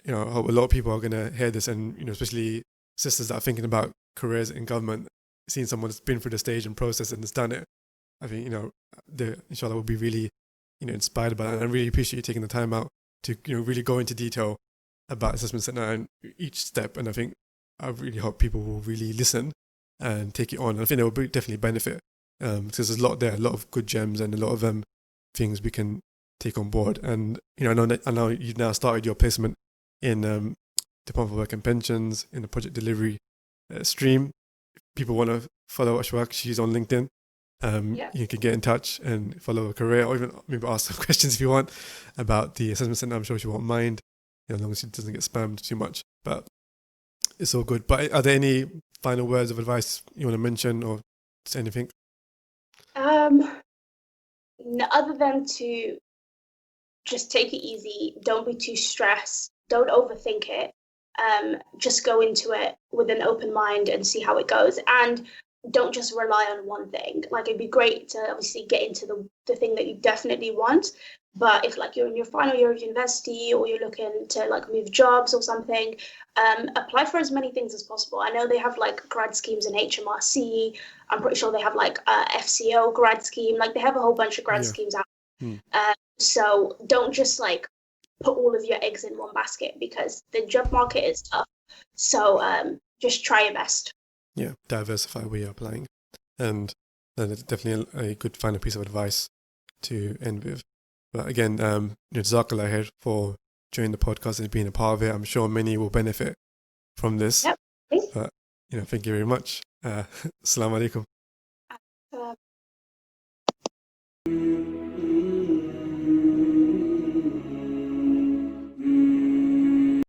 I hope a lot of people are going to hear this, and, especially sisters that are thinking about careers in government, seeing someone that's been through the stage and process and has done it. I think, they, inshallah, will be really, inspired by that. And I really appreciate you taking the time out to, really go into detail about assessment center and each step. And I really hope people will really listen and take it on. And I think they will definitely benefit, because there's a lot there, a lot of good gems and a lot of things we can take on board. And, I know you've now started your placement in Department for Work and Pensions in the project delivery stream. If people want to follow Ashwaaq, she's on LinkedIn. You can get in touch and follow her career, or even maybe ask some questions if you want about the assessment center. I'm sure she won't mind, as long as she doesn't get spammed too much. But it's all good. But are there any final words of advice you want to mention, or just anything? No, other than to just take it easy, don't be too stressed, don't overthink it. Just go into it with an open mind and see how it goes. And don't just rely on one thing. Like, it'd be great to obviously get into the thing that you definitely want. But if you're in your final year of university, or you're looking to move jobs or something, apply for as many things as possible. I know they have grad schemes in HMRC. I'm pretty sure they have FCO grad scheme. They have a whole bunch of grad schemes out. So don't just put all of your eggs in one basket, because the job market is tough. So just try your best. Yeah, diversify where you're applying. And that's definitely a good final piece of advice to end with. But again, Jazakallah khair for joining the podcast and being a part of it. I'm sure many will benefit from this. Yep. But, thank you very much. Assalamu alaikum.